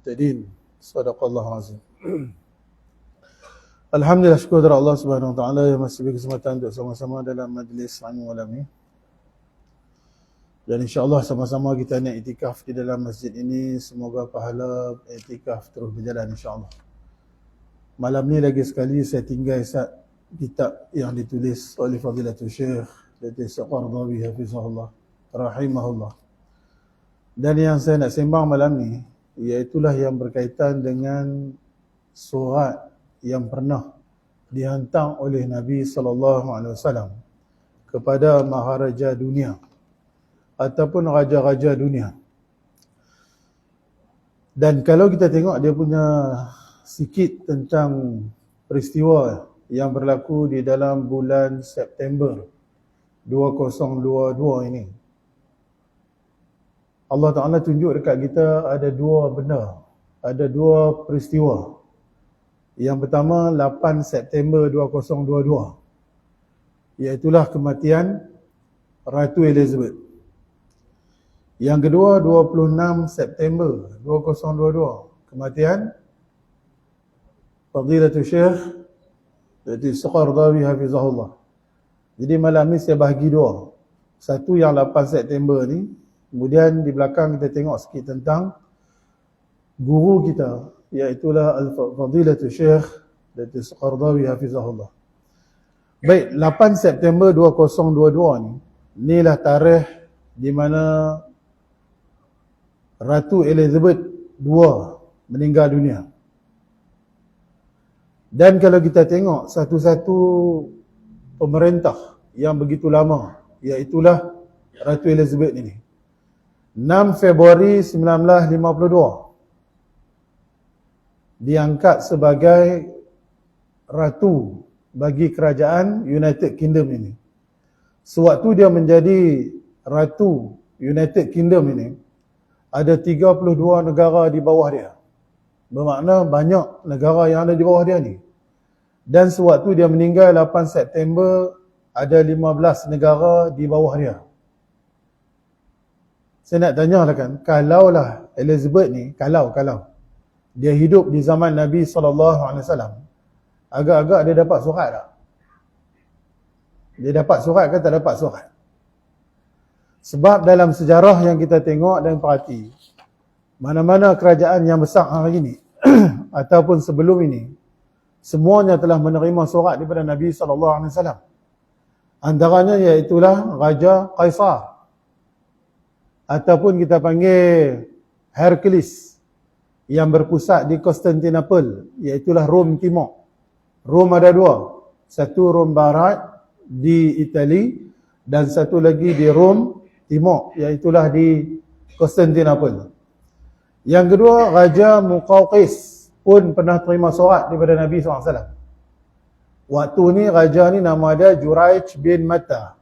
المهتدين صدق الله العظيم. Alhamdulillah, syukur kepada Allah Subhanahu wa taala yang masih beri kesempatan untuk sama-sama dalam majlis ilmu malam ni. Dan insya-Allah sama-sama kita nak iktikaf di dalam masjid ini, semoga pahala iktikaf terus berjalan insya-Allah. Malam ni lagi sekali saya tinggal kitab yang ditulis oleh Fadilatul Syekh Datuk Qardawi hafizahullah rahimahullah. Dan yang saya nak sembang malam ni iaitulah yang berkaitan dengan surat yang pernah dihantar oleh Nabi SAW kepada maharaja dunia ataupun raja-raja dunia. Dan kalau kita tengok dia punya sikit tentang peristiwa yang berlaku di dalam bulan September 2022 ini, Allah Ta'ala tunjuk dekat kita ada dua benda, ada dua peristiwa. Yang pertama 8 September 2022, iaitulah kematian Ratu Elizabeth. Yang kedua 26 September 2022, kematian Fadilatul Syekh Datuk Qardawi hafizahullah. Jadi malam ni saya bahagi dua. Satu yang 8 September ni, kemudian di belakang kita tengok sikit tentang guru kita, iaitulah Al-Fadilatul Syekh Datuk Qardawi hafizahullah. Baik, 8 September 2022 ni, inilah tarikh di mana Ratu Elizabeth II meninggal dunia. Dan kalau kita tengok satu-satu pemerintah yang begitu lama, iaitulah Ratu Elizabeth ini. 6 Februari 1952 diangkat sebagai ratu bagi kerajaan United Kingdom ini. Sewaktu dia menjadi ratu United Kingdom ini, ada 32 negara di bawah dia. Bermakna banyak negara yang ada di bawah dia ni. Dan sewaktu dia meninggal 8 September, ada 15 negara di bawah dia. Saya nak tanyalah kan, kalaulah Elizabeth ni, kalau dia hidup di zaman Nabi SAW, agak-agak dia dapat surat tak? Dia dapat surat ke tak dapat surat? Sebab dalam sejarah yang kita tengok dan perhati, mana-mana kerajaan yang besar hari ini ataupun sebelum ini, semuanya telah menerima surat daripada Nabi SAW. Antaranya iaitulah Raja Kaisar, ataupun kita panggil Hercules, yang berpusat di Konstantinopel, iaitulah Rom Timur. Rom ada dua, satu Rom Barat di Itali dan satu lagi di Rom Timur, iaitulah di Konstantinopel. Yang kedua, Raja Muqawqis pun pernah terima surat daripada Nabi SAW. Waktu ni raja ni nama dia Juraij bin Matta.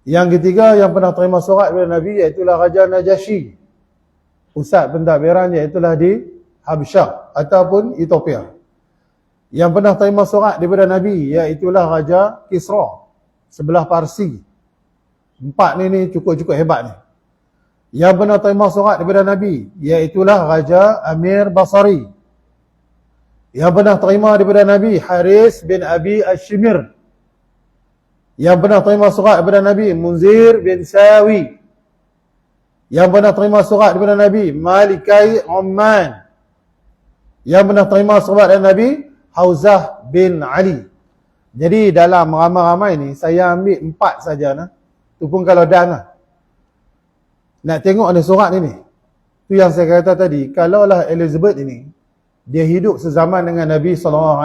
Yang ketiga yang pernah terima surat daripada Nabi iaitulah Raja Najasyi. Pusat pentadbiran iaitulah di Habsyah ataupun Ethiopia. Yang pernah terima surat daripada Nabi iaitulah Raja Kisra sebelah Parsi. Empat ni cukup-cukup hebat ni. Yang pernah terima surat daripada Nabi iaitulah Raja Amir Basari. Yang pernah terima daripada Nabi Haris bin Abi Ashimir. Yang pernah terima surat daripada Nabi Munzir bin Sawi. Yang pernah terima surat daripada Nabi Malikai Umman. Yang pernah terima surat daripada Nabi Hauzah bin Ali. Jadi dalam ramai-ramai ni saya ambil 4 saja nah. Tu pun kalau dah lah. Nak tengok ada surat ni. Tu yang saya kata tadi, kalaulah Elizabeth ini dia hidup sezaman dengan Nabi SAW,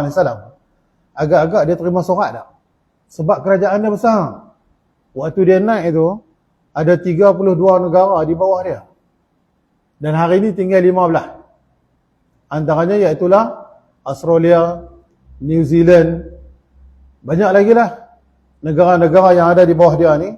agak-agak dia terima surat tak? Sebab kerajaan dia besar. Waktu dia naik itu ada 32 negara di bawah dia. Dan hari ini tinggal 15. Antaranya iaitulah Australia, New Zealand, banyak lagi lah negara-negara yang ada di bawah dia ni.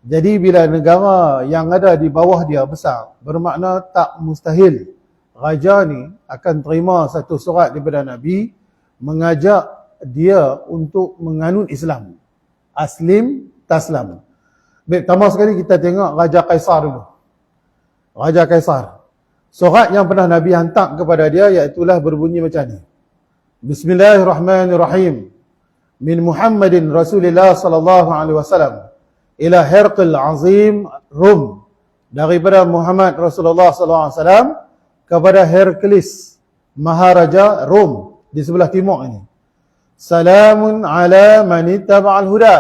Jadi bila negara yang ada di bawah dia besar, bermakna tak mustahil raja ni akan terima satu surat daripada Nabi mengajak dia untuk menganut Islam. Aslim taslam. Baik, pertama sekali kita tengok Raja Kaisar dulu. Raja Kaisar. Surat yang pernah Nabi hantar kepada dia iaitulah berbunyi macam ni. Bismillahirrahmanirrahim. Min Muhammadin Rasulillah sallallahu alaihi wasallam ila Herqil Azim Rum. Daripada Muhammad Rasulullah sallallahu alaihi wasallam kepada Hercules Maharaja Rom di sebelah timur ini. Salamun ala man ittaba'al huda.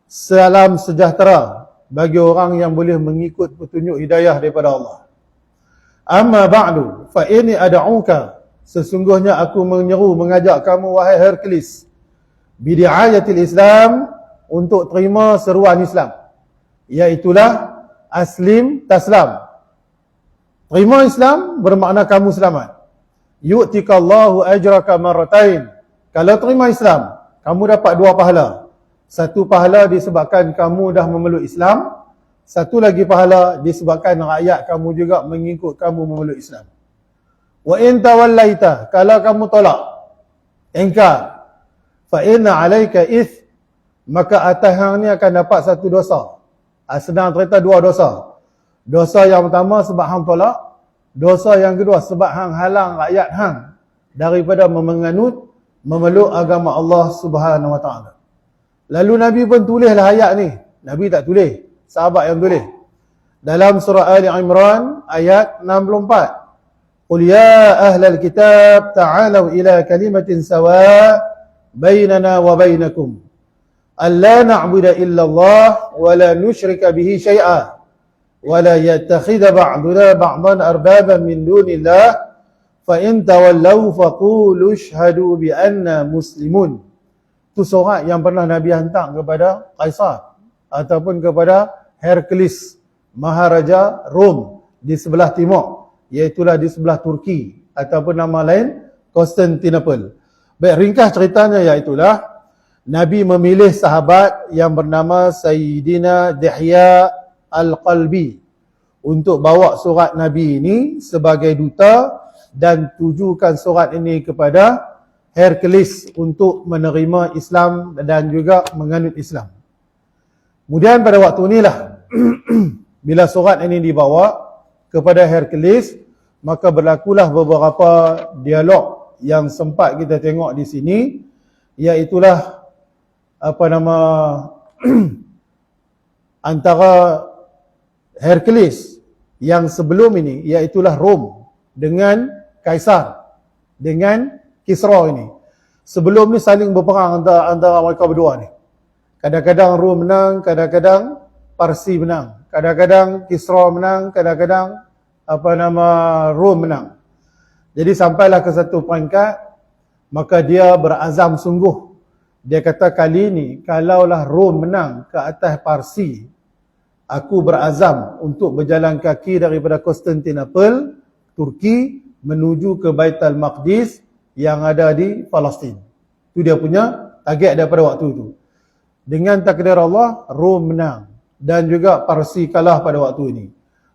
Salam sejahtera bagi orang yang boleh mengikut petunjuk hidayah daripada Allah. Amma ba'du fa inni ad'uka, sesungguhnya aku menyeru mengajak kamu wahai Hercules bidi'ayatil Islam, untuk terima seruan Islam, iaitulah aslim taslam. Terima Islam bermakna kamu selamat. Yu'tikallahu ajraka marratain. Kalau terima Islam, kamu dapat 2 pahala. Satu pahala disebabkan kamu dah memeluk Islam, satu lagi pahala disebabkan rakyat kamu juga mengikut kamu memeluk Islam. Wa in tawallaita, kalau kamu tolak, engkar, fa inna 'alaika its, maka atas hang ni akan dapat satu dosa. Senang cerita 2 dosa. Dosa yang pertama sebab hang tolak, dosa yang kedua sebab hang halang rakyat hang daripada memeluk agama Allah Subhanahu wa taala. Lalu Nabi pun tulislah ayat ni. Nabi tak tulis, sahabat yang tulis. Dalam surah Ali Imran ayat 64. Qul ya ahlal kitab ta'alu ila kalimatin sawa' bainana wa bainakum alla na'budu illa Allah wa la nusyrika bihi syai'a wa la yattakhidha ba'duna ba'dan arbaban min dunillah fa in tawallaw faqulu ashhadu bi anna muslimun. Itu surat yang pernah Nabi hantar kepada Kaisar ataupun kepada Hercules Maharaja Rom di sebelah timur, iaitulah di sebelah Turki ataupun nama lain Constantinople. Baik, ringkas ceritanya iaitulah Nabi memilih sahabat yang bernama Sayyidina Dihya Al-Qalbi untuk bawa surat Nabi ini sebagai duta dan tujukan surat ini kepada Hercules untuk menerima Islam dan juga menganut Islam. Kemudian pada waktu inilah bila surat ini dibawa kepada Hercules, maka berlakulah beberapa dialog yang sempat kita tengok di sini, iaitulah antara Hercules yang sebelum ini, iaitulah Rom dengan Kaisar, dengan Kisra ini. Sebelum ni saling berperang antara mereka berdua ni. Kadang-kadang Rom menang, kadang-kadang Parsi menang, kadang-kadang Kisra menang, kadang-kadang Rom menang. Jadi sampailah ke satu peringkat, maka dia berazam sungguh. Dia kata, kali ini kalaulah Rom menang ke atas Parsi, aku berazam untuk berjalan kaki daripada Constantinople, Turki, menuju ke Baitul Maqdis yang ada di Palestin. Itu dia punya target daripada waktu itu. Dengan takdir Allah, Rom menang dan juga Parsi kalah pada waktu ini.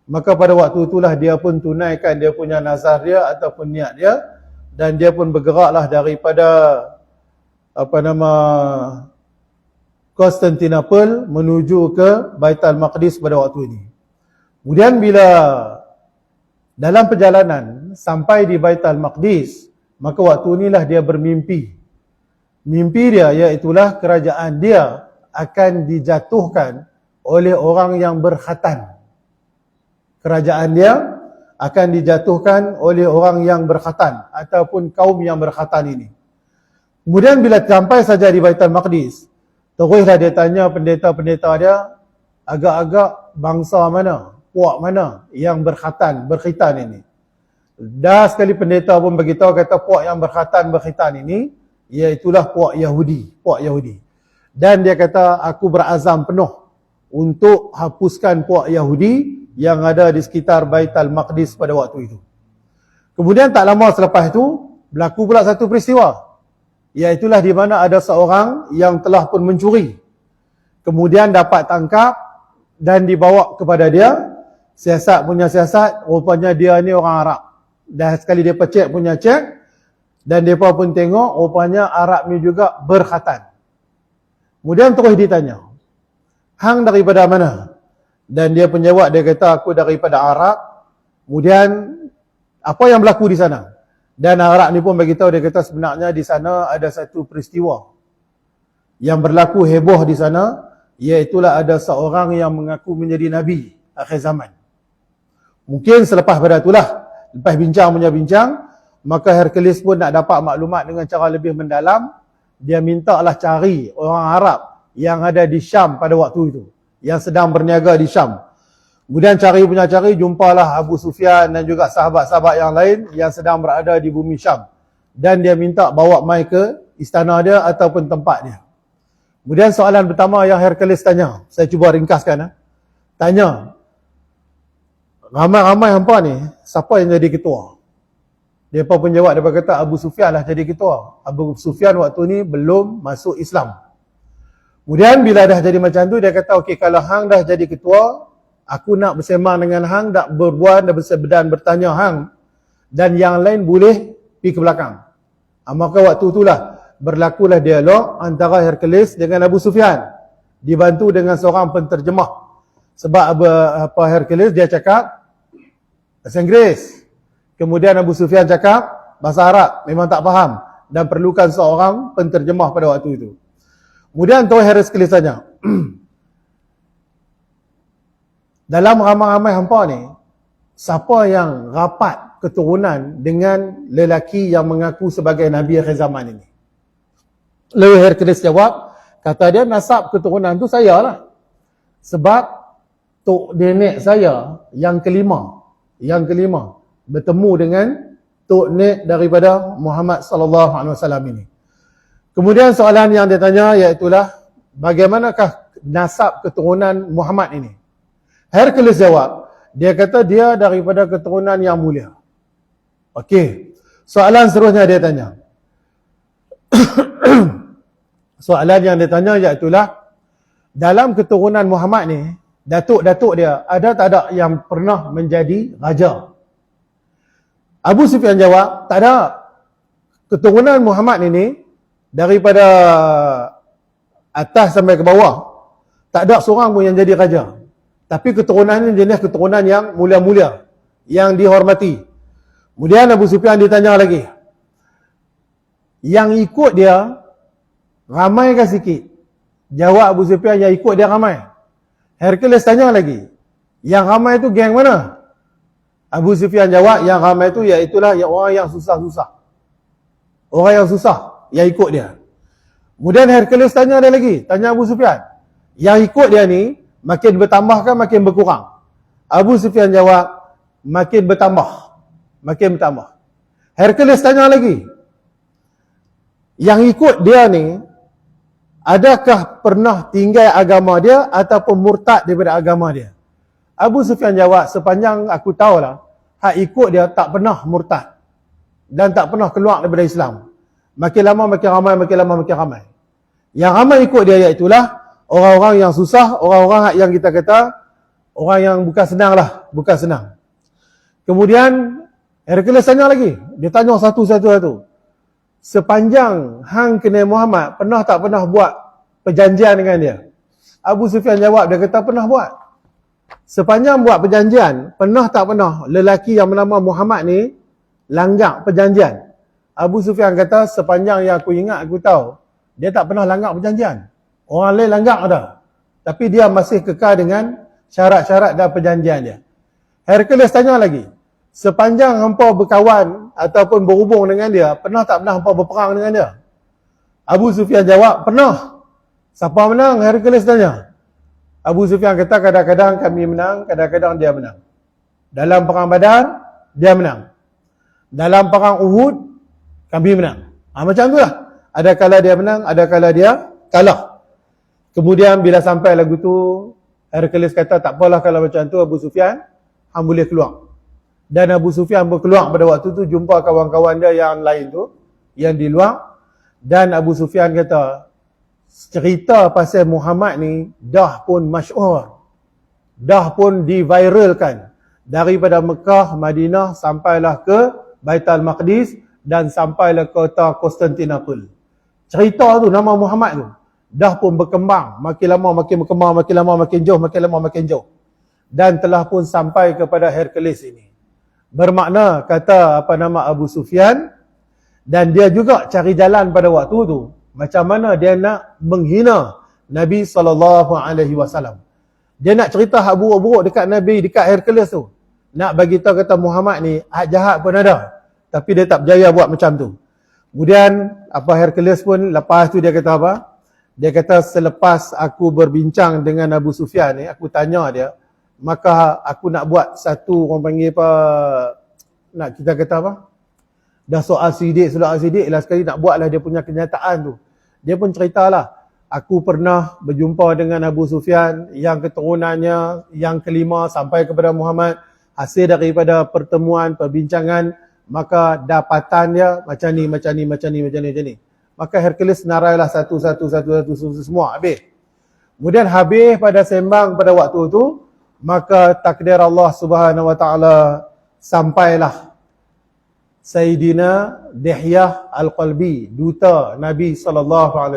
Maka pada waktu itulah dia pun tunaikan dia punya nazar dia ataupun niat dia, dan dia pun bergeraklah daripada Constantinople menuju ke Baitul Maqdis pada waktu ini. Kemudian bila dalam perjalanan sampai di Baitul Maqdis, maka waktu inilah dia bermimpi. Mimpi dia iaitulah kerajaan dia akan dijatuhkan oleh orang yang berkhatan. Kerajaan dia akan dijatuhkan oleh orang yang berkhatan ataupun kaum yang berkhatan ini. Kemudian bila sampai saja di Baitul Maqdis, teruslah dia tanya pendeta-pendeta dia, agak-agak bangsa mana, puak mana yang berkhitan ini. Dah sekali pendeta pun beritahu, kata puak yang berkhitan ini, iaitulah puak Yahudi. Dan dia kata, aku berazam penuh untuk hapuskan puak Yahudi yang ada di sekitar Baitul Maqdis pada waktu itu. Kemudian tak lama selepas itu, berlaku pula satu peristiwa, iaitulah di mana ada seorang yang telah pun mencuri. Kemudian dapat tangkap dan dibawa kepada dia. Siasat, rupanya dia ni orang Arab. Dah sekali dia cek punya cek, dan mereka pun tengok, rupanya Arab ni juga berkhatan. Kemudian terus ditanya, hang daripada mana? Dan dia pun jawab, dia kata, aku daripada Arab. Kemudian apa yang berlaku di sana. Dan Arab ni pun beritahu, dia kata sebenarnya di sana ada satu peristiwa yang berlaku heboh di sana, iaitulah ada seorang yang mengaku menjadi Nabi akhir zaman. Mungkin selepas pada itulah, lepas bincang punya bincang, maka Hercules pun nak dapat maklumat dengan cara lebih mendalam. Dia mintalah cari orang Arab yang ada di Syam pada waktu itu, yang sedang berniaga di Syam. Kemudian cari, jumpalah Abu Sufyan dan juga sahabat-sahabat yang lain yang sedang berada di bumi Syam. Dan dia minta bawa mai ke istana dia ataupun tempat dia. Kemudian soalan pertama yang Hercules tanya, saya cuba ringkaskan. Tanya, ramai-ramai hampa ni, siapa yang jadi ketua? Dia pun jawab, dia kata Abu Sufyan lah jadi ketua. Abu Sufyan waktu ni belum masuk Islam. Kemudian bila dah jadi macam tu, dia kata, okey, kalau hang dah jadi ketua, aku nak bersemang dengan hang, nak berbual dan bertanya hang, dan yang lain boleh pergi ke belakang. Maka waktu itulah berlakulah dialog antara Hercules dengan Abu Sufyan, dibantu dengan seorang penterjemah. Sebab Hercules dia cakap bahasa Inggeris, kemudian Abu Sufyan cakap bahasa Arab, memang tak faham dan perlukan seorang penterjemah pada waktu itu. Kemudian tu Hercules tanya, dalam ramai-ramai hampa ni, siapa yang rapat keturunan dengan lelaki yang mengaku sebagai Nabi akhir zaman ini? Lalu Hercules jawab, kata dia, nasab keturunan tu saya lah. Sebab tok nenek saya yang kelima bertemu dengan tok nek daripada Muhammad sallallahu alaihi wasallam ini. Kemudian soalan yang dia tanya iaitulah, bagaimanakah nasab keturunan Muhammad ini? Hercules jawab, dia kata dia daripada keturunan yang mulia. Okey. Soalan seterusnya dia tanya. Soalan yang dia tanya iaitulah, dalam keturunan Muhammad ni, datuk-datuk dia, ada tak ada yang pernah menjadi raja? Abu Sufyan jawab, tak ada. Keturunan Muhammad ini, daripada atas sampai ke bawah, tak ada seorang pun yang jadi raja. Tapi keturunan ini jenis keturunan yang mulia-mulia, yang dihormati. Kemudian Abu Sufyan ditanya lagi, yang ikut dia ramai ke sikit? Jawab Abu Sufyan, yang ikut dia ramai. Hercules tanya lagi, yang ramai tu geng mana? Abu Sufyan jawab, yang ramai tu iaitulah orang yang susah-susah. Orang yang susah yang ikut dia. Kemudian Hercules tanya dia lagi, tanya Abu Sufyan, yang ikut dia ni makin bertambah kan makin berkurang? Abu Sufyan jawab, makin bertambah. Makin bertambah. Hercules tanya lagi, yang ikut dia ni, adakah pernah tinggal agama dia ataupun murtad daripada agama dia? Abu Sufyan jawab, sepanjang aku tahulah, hak ikut dia tak pernah murtad dan tak pernah keluar daripada Islam. Makin lama makin ramai, makin lama makin ramai. Yang ramai ikut dia iaitulah orang-orang yang susah, orang-orang yang kita kata orang yang bukan senang lah, bukan senang. Kemudian Hercules tanya lagi, dia tanya satu-satu. Sepanjang hang kenal Muhammad, pernah tak pernah buat perjanjian dengan dia? Abu Sufyan jawab, dia kata pernah buat. Sepanjang buat perjanjian, pernah tak pernah lelaki yang bernama Muhammad ni langgar perjanjian? Abu Sufyan kata, sepanjang yang aku ingat, aku tahu, dia tak pernah langgar perjanjian. Orang lain langgar ada, tapi dia masih kekal dengan syarat-syarat dan perjanjian dia. Hercules tanya lagi, sepanjang hampa berkawan ataupun berhubung dengan dia, pernah tak pernah hampa berperang dengan dia? Abu Sufyan jawab, pernah. Siapa menang? Hercules tanya. Abu Sufyan kata, kadang-kadang kami menang, kadang-kadang dia menang. Dalam perang Badar, dia menang. Dalam perang Uhud, kami menang. Macam tu lah. Ada kala dia menang, ada kala dia kalah. Kemudian bila sampai lagu tu, Hercules kata, tak apalah kalau macam tu Abu Sufyan, hang boleh keluar. Dan Abu Sufyan pun keluar pada waktu tu, jumpa kawan-kawan dia yang lain tu, yang di luar. Dan Abu Sufyan kata, cerita pasal Muhammad ni dah pun masyhur, dah pun diviralkan daripada Mekah, Madinah sampailah ke Baitul Maqdis dan sampailah ke kota Konstantinopel. Cerita tu, nama Muhammad tu dah pun berkembang, makin lama makin berkembang, makin lama makin jauh, makin lama makin jauh, dan telah pun sampai kepada Hercules ini. Bermakna kata Abu Sufyan, dan dia juga cari jalan pada waktu tu macam mana dia nak menghina Nabi SAW. Dia nak cerita hak buruk-buruk dekat Nabi, dekat Hercules tu. Nak bagi tahu kata Muhammad ni hak jahat pun ada, tapi dia tak berjaya buat macam tu. Kemudian Hercules pun lepas tu dia kata apa? Dia kata selepas aku berbincang dengan Abu Sufyan ni, aku tanya dia, maka aku nak buat satu, orang panggil apa, nak kita kata apa, dah soal sidik lah sekali nak buatlah dia punya kenyataan tu. Dia pun ceritalah, aku pernah berjumpa dengan Abu Sufyan yang keturunannya yang kelima sampai kepada Muhammad, hasil daripada pertemuan, perbincangan, maka dapatan dia macam ni. Maka Hercules narailah satu semua habis. Kemudian habis pada sembang pada waktu tu, maka takdir Allah Subhanahu Wa Taala sampailah Sayyidina Dihyah Al-Qalbi, duta Nabi SAW.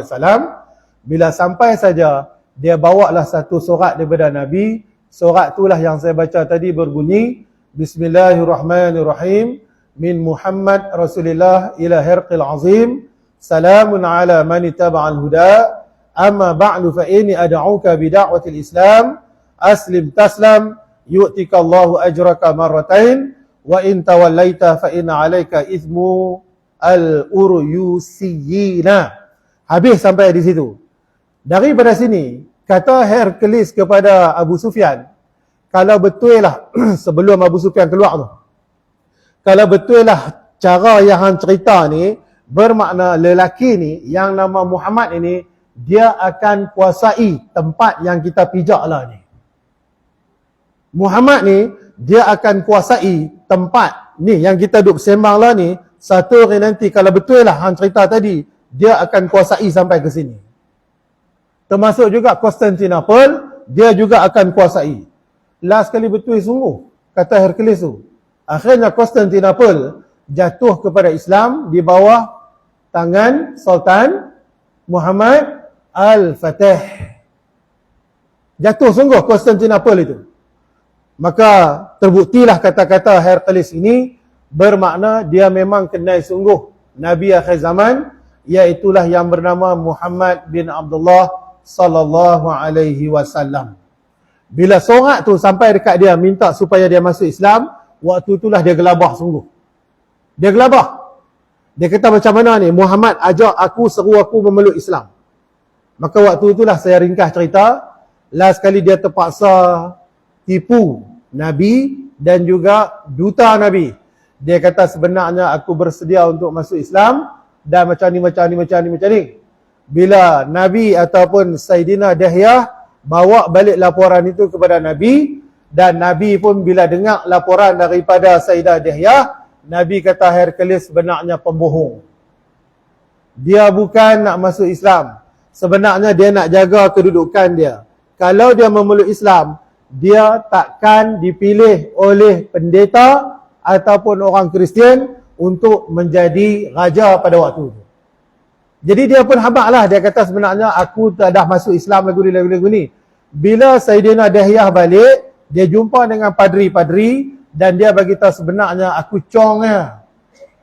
Bila sampai saja, dia bawalah satu surat daripada Nabi. Surat itulah yang saya baca tadi, berbunyi Bismillahirrahmanirrahim, min Muhammad Rasulillah ila Herqil Azim, salamun ala man ittaba'al huda, amma ba'du fa inni ad'uka bida'watil Islam, aslim taslam, yu'tika Allahu ajraka marratain, wa in tawallaita fa inna 'alaika ithmu al-uryusiyina. Habis sampai di situ. Daripada sini kata Hercules kepada Abu Sufyan, kalau betul lah sebelum Abu Sufyan keluar tu, kalau betul lah cara yang hang cerita ni, bermakna lelaki ni yang nama Muhammad ini, dia akan kuasai tempat yang kita pijak lah ni. Muhammad ni dia akan kuasai tempat ni yang kita duduk sembang lah ni. Satu hari nanti kalau betul lah hang cerita tadi, dia akan kuasai sampai ke sini. Termasuk juga Konstantinopel, dia juga akan kuasai. Last kali betul sungguh, kata Hercules tu. Akhirnya Konstantinopel jatuh kepada Islam di bawah tangan Sultan Muhammad Al-Fatih. Jatuh sungguh Konstantinopel itu. Maka terbuktilah kata-kata Hercules ini bermakna dia memang kenal sungguh Nabi akhir zaman, iaitulah yang bernama Muhammad bin Abdullah sallallahu alaihi wasallam. Bila sorak tu sampai dekat dia minta supaya dia masuk Islam, waktu itulah dia gelabah sungguh. Dia gelabah. Dia kata macam mana ni, Muhammad ajak aku, seru aku memeluk Islam. Maka waktu itulah saya ringkas cerita, last kali dia terpaksa tipu Nabi dan juga duta Nabi. Dia kata sebenarnya aku bersedia untuk masuk Islam dan macam ni. Bila Nabi ataupun Sayyidina Dihyah bawa balik laporan itu kepada Nabi, dan Nabi pun bila dengar laporan daripada Sayyidina Dihyah, Nabi kata Hercules sebenarnya pembohong. Dia bukan nak masuk Islam. Sebenarnya dia nak jaga kedudukan dia. Kalau dia memeluk Islam, dia takkan dipilih oleh pendeta ataupun orang Kristian untuk menjadi raja pada waktu itu. Jadi dia pun habaq lah. Dia kata sebenarnya aku tak dah masuk Islam lagu ni. Bila Sayyidina Dihyah balik, dia jumpa dengan padri-padri dan dia bagi tahu sebenarnya aku cong ya.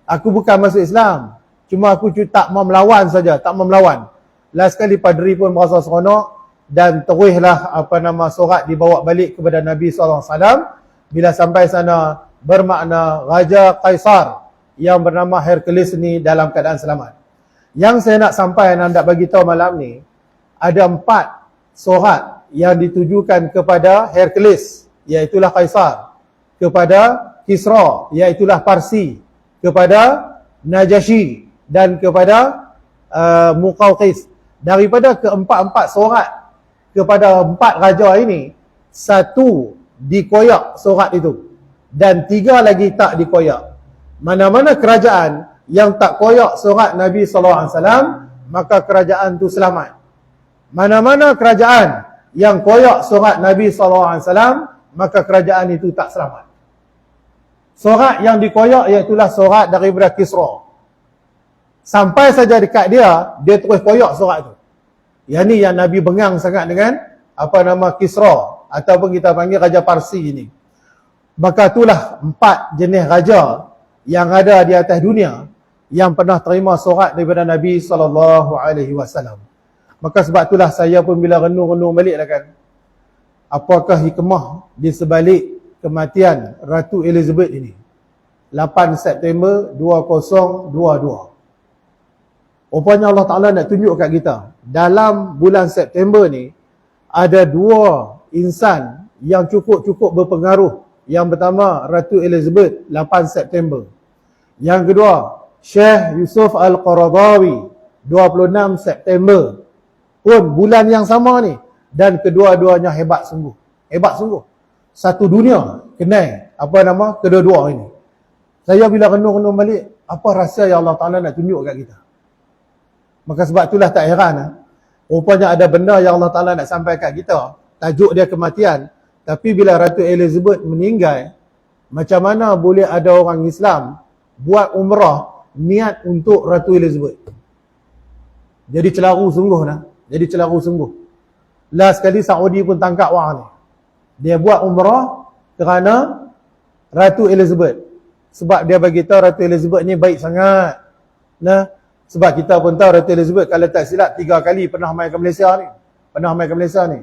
Aku bukan masuk Islam. Cuma aku tak mau melawan saja, tak mau melawan. Last kali padri pun merasa seronok dan teruslah surat dibawa balik kepada Nabi SAW. Bila sampai sana, bermakna Raja Kaisar yang bernama Hercules ni dalam keadaan selamat. Yang saya nak sampai dan nak bagi tahu malam ni, ada 4 surat yang ditujukan kepada Hercules, iaitulah Kaisar, kepada Kisra, iaitulah Parsi, kepada Najasyi dan kepada Muqawqis. Daripada keempat-empat surat kepada 4 raja ini, 1 dikoyak surat itu dan 3 lagi tak dikoyak. Mana-mana kerajaan yang tak koyak surat Nabi SAW, maka kerajaan tu selamat. Mana-mana kerajaan yang koyak surat Nabi SAW, maka kerajaan itu tak selamat. Surat yang dikoyak iaitulah surat daripada Kisra. Sampai saja dekat dia terus koyak surat tu. Yang ni yang Nabi bengang sangat dengan Kisra, ataupun kita panggil Raja Parsi ini. Maka itulah 4 jenis raja yang ada di atas dunia yang pernah terima surat daripada Nabi SAW. Maka sebab itulah saya pun bila renung-renung balik lah kan, apakah hikmah di sebalik kematian Ratu Elizabeth ini 8 September 2022. Rupanya Allah Ta'ala nak tunjuk kat kita, dalam bulan September ni ada 2 insan yang cukup-cukup berpengaruh. Yang pertama Ratu Elizabeth 8 September. Yang kedua Syekh Yusuf Al-Qaradawi 26 September. Pun bulan yang sama ni, dan kedua-duanya hebat sungguh. Hebat sungguh. Satu dunia kenal apa nama kedua-dua ini. Saya bila renung-renung balik, apa rahsia yang Allah Ta'ala nak tunjuk kat kita. Maka sebab itulah tak heran, rupanya ada benda yang Allah Ta'ala nak sampai kat kita, tajuk dia kematian. Tapi bila Ratu Elizabeth meninggal, macam mana boleh ada orang Islam buat umrah niat untuk Ratu Elizabeth? Jadi celaru sungguh nah. Jadi celaru sungguh. Last sekali Saudi pun tangkap orang ni. Dia buat umrah kerana Ratu Elizabeth. Sebab dia bagi tahu Ratu Elizabeth ni baik sangat. Nah, sebab kita pun tahu Ratu Elizabeth kalau tak silap 3 kali pernah main ke Malaysia ni. Pernah main ke Malaysia ni.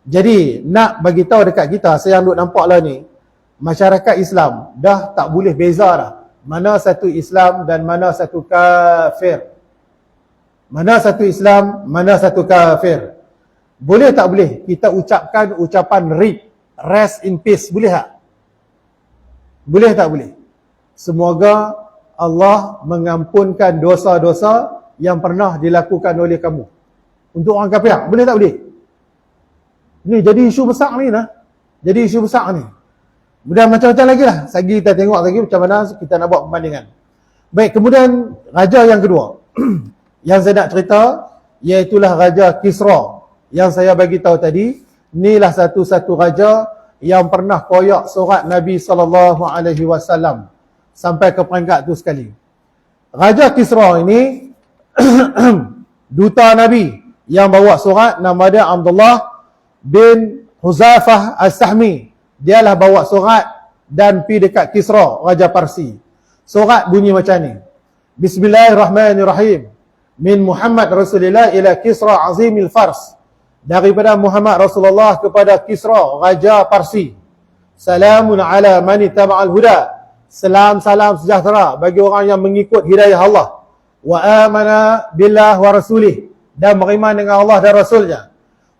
Jadi nak bagi tahu dekat kita, saya duk nampak lah ni, masyarakat Islam dah tak boleh beza dah. Mana satu Islam dan mana satu kafir. Mana satu Islam, mana satu kafir. Boleh tak boleh kita ucapkan ucapan RIP, rest in peace, boleh tak? Boleh tak boleh? Semoga Allah mengampunkan dosa-dosa yang pernah dilakukan oleh kamu. Untuk orang kafir, boleh tak boleh? Ni jadi isu besar ni lah. Jadi isu besar ni. Kemudian macam-macam lagi lah. Sagi kita tengok lagi macam mana kita nak buat perbandingan. Baik, kemudian raja yang kedua yang saya nak cerita, iaitulah Raja Kisra. Yang saya bagi tahu tadi, inilah satu-satu raja yang pernah koyak surat Nabi SAW sampai ke peringkat tu sekali. Raja Kisra ini duta Nabi yang bawa surat, nama dia Abdullah bin Huzafah As-Sahmi. Dialah bawa surat dan pergi dekat Kisra, Raja Parsi. Surat bunyi macam ni. Bismillahirrahmanirrahim. Min Muhammad Rasulullah ila Kisra Azimil Fars. Daripada Muhammad Rasulullah kepada Kisra, Raja Parsi. Salamun ala man ittaba'al huda. Salam-salam sejahtera bagi orang yang mengikut hidayah Allah. Wa amana billah wa rasulih. Dan beriman dengan Allah dan Rasulnya.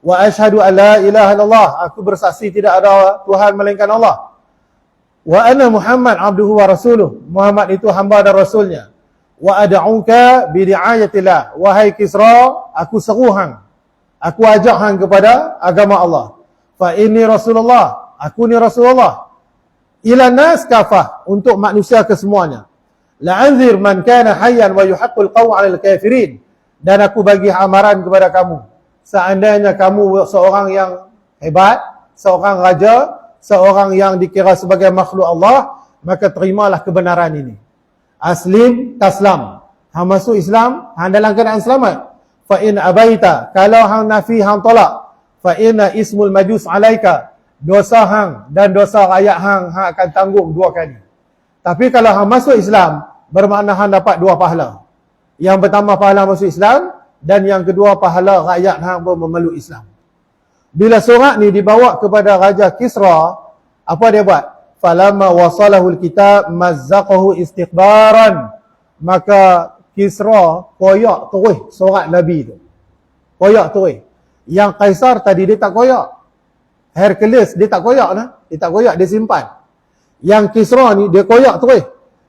Wa ashhadu an la ilaha illallah. Aku bersaksi tidak ada Tuhan melainkan Allah. Wa anna Muhammad abduhu wa rasuluh. Muhammad itu hamba dan Rasulnya. Wa ad'uka bi ri'ayatillah. Wahai Kisra, aku seru hang. Aku ajak hang kepada agama Allah. Fa inni Rasulullah. Aku ni Rasulullah. Ila nas kafah. Untuk manusia kesemuanya. La'anzir man kana hayyan wa yuhaqqul qawl 'alal kafirin. Dan aku bagi amaran kepada kamu. Seandainya kamu seorang yang hebat, seorang raja, seorang yang dikira sebagai makhluk Allah, maka terimalah kebenaran ini. Aslim taslam. Hang masuk Islam, hang dalam keadaan selamat. Fa in abaita, kalau hang nafi, hang tolak, fa inna ismul majus alaika. Dosa hang dan dosa rakyat hang akan tanggung 2 kali. Tapi kalau hang masuk Islam, bermakna hang dapat 2 pahala. Yang pertama pahala masuk Islam, dan yang kedua pahala rakyat hang pun memeluk Islam. Bila surat ni dibawa kepada Raja Kisra, apa dia buat? Falamma wasalahul kitab mazzaqahu istiqbaran. Maka Kisra koyak terus surat Nabi tu. Koyak terus. Yang Kaisar tadi dia tak koyak. Hercules dia tak koyak nah. Dia tak koyak, dia simpan. Yang Kisra ni dia koyak terus.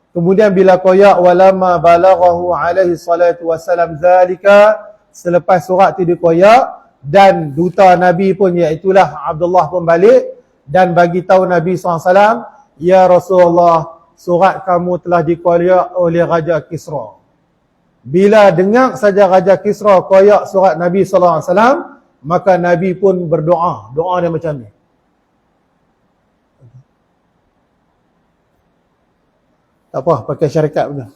Kemudian bila koyak walamma balaghahu alaihi salatu wassalam zalika, selepas surat tu dikoyak dan duta Nabi pun iaitulah Abdullah pun balik dan bagi tahu Nabi SAW, ya Rasulullah, surat kamu telah dikoyak oleh Raja Kisra. Bila dengar saja Raja Kisra koyak surat Nabi SAW, maka Nabi pun berdoa. Doa dia macam ni. Tak apa, pakai syarikat pun.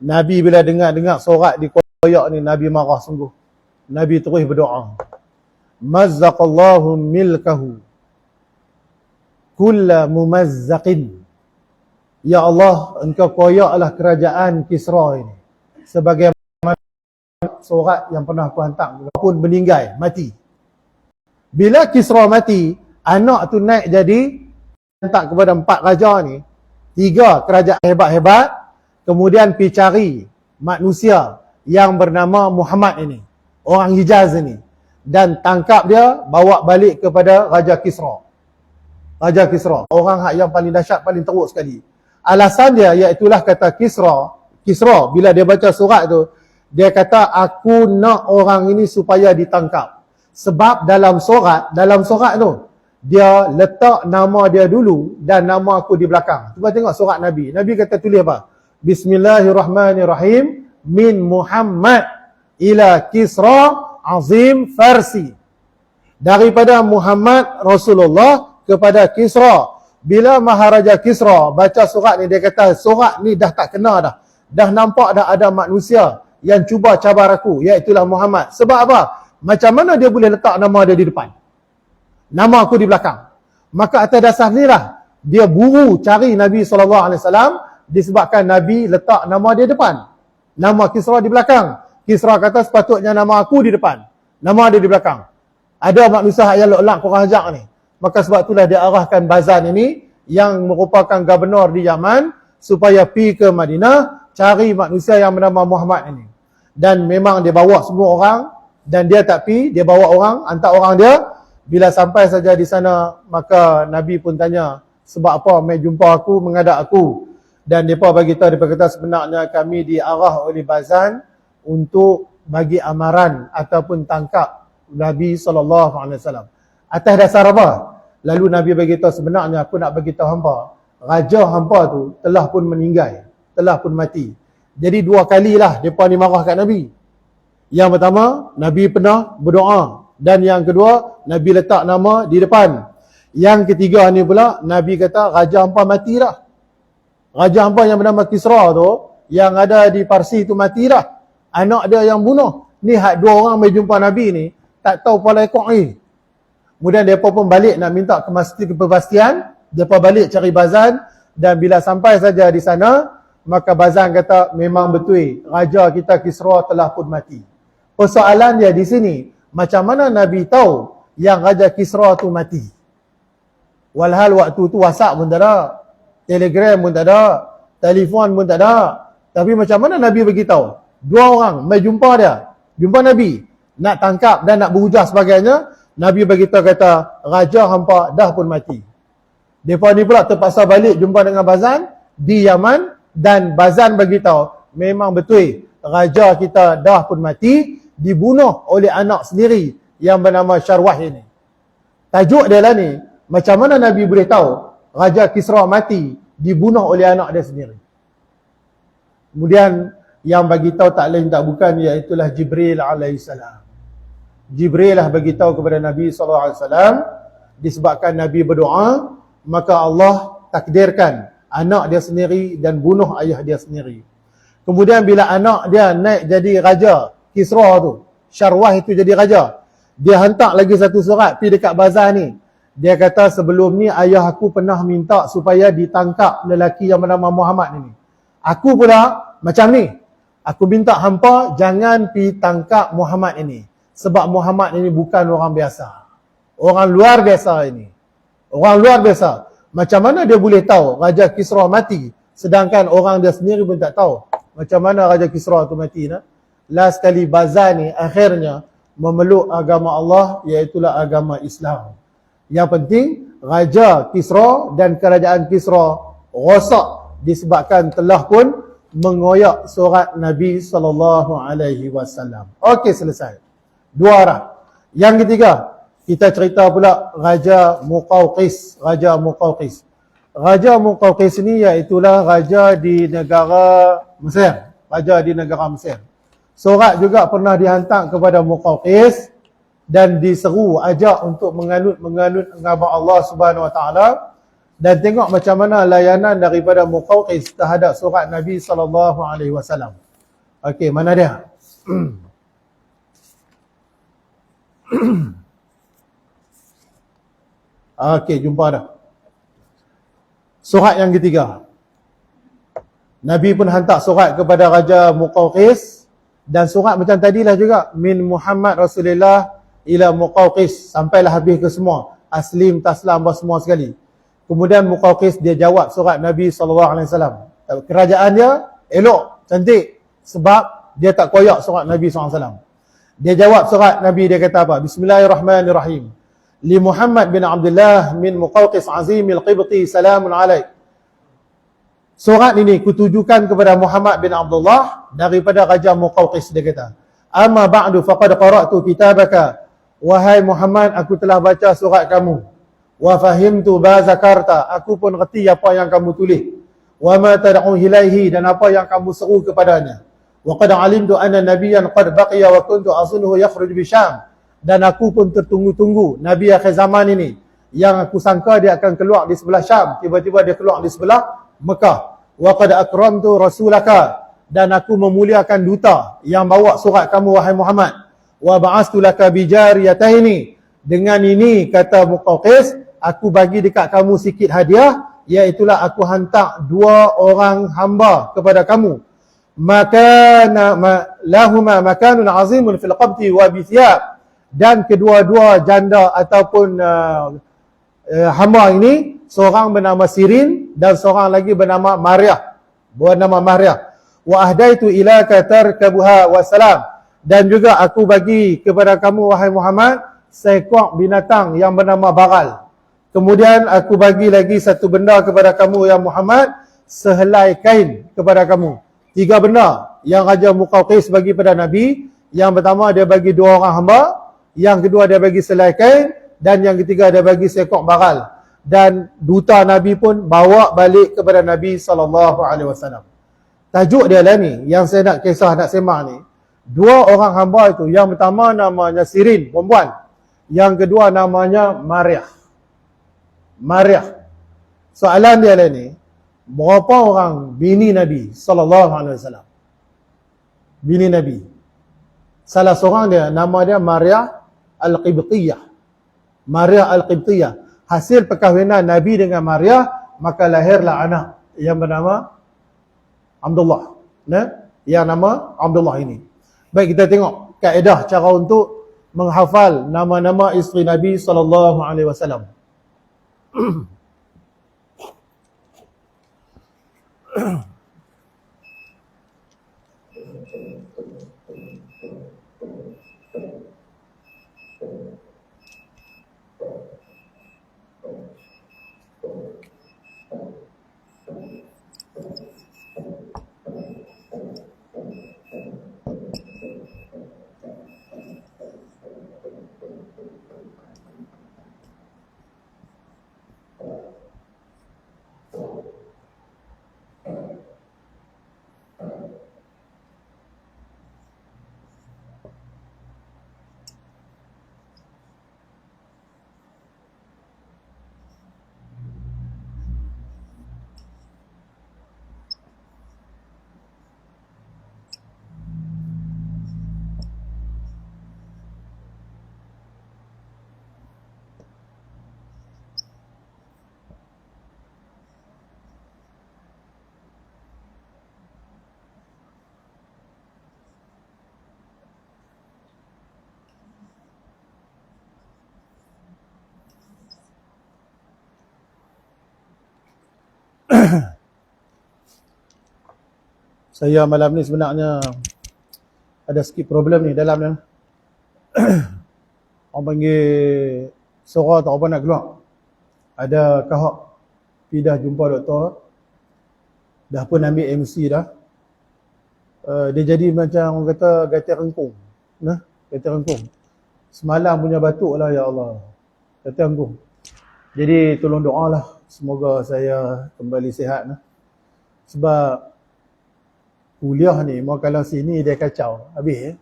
Nabi bila dengar sorak dikoyak ni, Nabi marah sungguh. Nabi terus berdoa. Mazzaqallahu milkahu kulla mumazzaqin. Ya Allah, engkau koyaklah kerajaan Kisra ini sebagaimana sorak yang pernah aku hantar pun meninggal, mati. Bila Kisra mati, anak tu naik jadi hantar kepada 4 raja ni, 3 kerajaan hebat-hebat, kemudian pergi cari manusia yang bernama Muhammad ini, orang Hijaz ini, dan tangkap dia, bawa balik kepada Raja Kisra. Raja Kisra, orang yang paling dahsyat, paling teruk sekali. Alasan dia iaitulah kata Kisra bila dia baca surat tu, dia kata aku nak orang ini supaya ditangkap. Sebab dalam surat tu dia letak nama dia dulu dan nama aku di belakang. Cuba tengok surat Nabi. Nabi kata tulis apa? Bismillahirrahmanirrahim, min Muhammad ila Kisra azim Farsi. Daripada Muhammad Rasulullah kepada Kisra. Bila Maharaja Kisra baca surat ni, dia kata surat ni dah tak kena dah. Dah nampak dah ada manusia yang cuba cabar aku, iaitulah Muhammad. Sebab apa? Macam mana dia boleh letak nama dia di depan, nama aku di belakang? Maka atas dasar ni lah dia buru cari Nabi SAW, disebabkan Nabi letak nama dia depan, nama Kisra di belakang. Kisra kata sepatutnya nama aku di depan, nama dia di belakang. Ada manusia yang lok-lak korang ajak ni. Maka sebab itulah dia arahkan Bazan ini yang merupakan gubernur di Yaman supaya pergi ke Madinah cari manusia yang bernama Muhammad ini. Dan memang dia bawa semua orang dan dia tak pergi, dia bawa orang, hantar orang dia. Bila sampai saja di sana, maka Nabi pun tanya, sebab apa mai jumpa aku, menghadap aku? Dan mereka beritahu, dia kata sebenarnya kami diarah oleh Bazan untuk bagi amaran ataupun tangkap Nabi SAW. Atas dasar apa? Lalu Nabi beritahu, sebenarnya aku nak beritahu hampa, raja hampa tu telah pun meninggal, telah pun mati. Jadi 2 kalilah mereka ni marah kat Nabi. Yang pertama, Nabi pernah berdoa. Dan yang kedua, Nabi letak nama di depan. Yang ketiga ni pula, Nabi kata raja hampa mati dah. Raja hampa yang bernama Kisra tu, yang ada di Parsi tu mati dah. Anak dia yang bunuh. Ni 2 orang mai jumpa Nabi ni, tak tahu pala ekor ni. Kemudian mereka pun balik nak minta kepastian. Mereka balik cari Bazan. Dan bila sampai saja di sana, maka Bazan kata memang betul, raja kita Kisra telah pun mati. Persoalan dia di sini, macam mana Nabi tahu yang Raja Kisra tu mati? Walhal waktu tu WhatsApp pun tak ada, Telegram pun tak ada, telefon pun tak ada. Tapi macam mana Nabi beritahu? 2 orang mai jumpa dia, jumpa Nabi, nak tangkap dan nak berujar sebagainya. Nabi beritahu kata raja hampa dah pun mati. Mereka ni pula terpaksa balik jumpa dengan Bazan di Yaman. Dan Bazan beritahu memang betul raja kita dah pun mati, dibunuh oleh anak sendiri yang bernama Syarwah ini. Tajuk dia lah ni, macam mana Nabi boleh tahu Raja Kisra mati, dibunuh oleh anak dia sendiri. Kemudian yang bagi tahu tak lain tak bukan, iaitulah Jibril alaihissalam. Jibril lah bagi tahu kepada Nabi SAW, disebabkan Nabi berdoa, maka Allah takdirkan anak dia sendiri dan bunuh ayah dia sendiri. Kemudian bila anak dia naik jadi raja Kisra tu, Syarwah itu jadi raja, dia hantar lagi satu surat pergi dekat Bazan ni. Dia kata sebelum ni ayah aku pernah minta supaya ditangkap lelaki yang bernama Muhammad ini. Aku pula macam ni, aku minta hampa jangan pergi tangkap Muhammad ini, sebab Muhammad ini bukan orang biasa, orang luar biasa ini, orang luar biasa. Macam mana dia boleh tahu Raja Kisra mati, sedangkan orang dia sendiri pun tak tahu macam mana Raja Kisra tu mati. Last sekali Bazan ni akhirnya memeluk agama Allah, iaitulah agama Islam. Yang penting Raja Kisra dan kerajaan Kisra rosak disebabkan telah pun mengoyak surat Nabi SAW. Okey, selesai. Dua arah. Yang ketiga, kita cerita pula Raja Muqawqis. Raja Muqawqis. Raja Muqawqis ni iaitulah raja di negara Mesir. Raja di negara Mesir. Surat juga pernah dihantar kepada Muqawqis dan diseru ajak untuk menganut agama Allah Subhanahu Wa Taala, dan tengok macam mana layanan daripada Muqawqis terhadap surat Nabi SAW. Okey, mana dia? Okey, jumpa dah. Surat yang ketiga. Nabi pun hantar surat kepada Raja Muqawqis, dan surat macam tadilah juga, min Muhammad Rasulullah ila Muqawqis, sampailah habis ke semua, aslim, taslam, semua sekali. Kemudian Muqawqis dia jawab surat Nabi SAW. Kerajaan dia elok, cantik, sebab dia tak koyak surat Nabi SAW. Dia jawab surat Nabi, dia kata apa? Bismillahirrahmanirrahim. Li Muhammad bin Abdullah min Muqawqis azimil qibti, salamun alaik. Surat ini kutujukan kepada Muhammad bin Abdullah daripada Raja Muqawqis, dia kata. Amma ba'du faqad qara'tu kitabaka. Wahai Muhammad, aku telah baca surat kamu. Wa fahimtu ba zakarta, aku pun reti apa yang kamu tulis. Wa ma tad'u ilaihi, dan apa yang kamu seru kepadanya. Wa qad alimtu anna nabiyyan qad baqiya wa kuntu azunhu yakhruj bi Syam, dan aku pun tertunggu-tunggu Nabi akhir zaman ini yang aku sangka dia akan keluar di sebelah Syam, tiba-tiba dia keluar di sebelah Mekah. Wa qad akramtu rasulaka, dan aku memuliakan duta yang bawa surat kamu wahai Muhammad. Wa ba'astu laka bi jariyataini, dengan ini kata Muqawqis, aku bagi dekat kamu sikit hadiah, iaitulah aku hantar dua orang hamba kepada kamu. Lahuma makanun azimun fil qabti wa bi thiyab, dan kedua-dua janda ataupun hamba ini, seorang bernama Sirin dan seorang lagi bernama Maryah. Wa ahdaitu ilaka tarkabuha wa salam, dan juga aku bagi kepada kamu wahai Muhammad seekor binatang yang bernama bagal. Kemudian aku bagi lagi satu benda kepada kamu ya Muhammad, sehelai kain kepada kamu. Tiga benda yang Raja Muqawqis bagi pada Nabi. Yang pertama dia bagi dua orang hamba, yang kedua dia bagi selai kain, dan yang ketiga dia bagi seekor bagal. Dan duta Nabi pun bawa balik kepada Nabi SAW. Tajuk dia lah ni, yang saya nak kisah, nak semak ni. Dua orang hamba itu, yang pertama namanya Sirin, perempuan. Yang kedua namanya Maryah. Soalan dia lah ni, berapa orang bini Nabi SAW? Bini Nabi. Salah seorang dia, nama dia Maryah Al-Qibtiyah. Hasil perkahwinan Nabi dengan Maryah, maka lahirlah anak yang bernama Abdullah. Yang nama Abdullah ini. Baik, kita tengok kaedah cara untuk menghafal nama-nama isteri Nabi SAW. Saya malam ni sebenarnya ada sikit problem ni dalam ni. Orang panggil suara tak apa nak keluar. Ada kahak pergi dah jumpa doktor, dah pun ambil MC dah. Dia jadi macam orang kata gatal rengkung. Nah, gatal rengkung. Semalam punya batuk lah, ya Allah. Gatal rengkung. Jadi tolong doa lah, semoga saya kembali sihat. Nah. Sebab kuliah ni, mau kalau sini dia kacau, habis.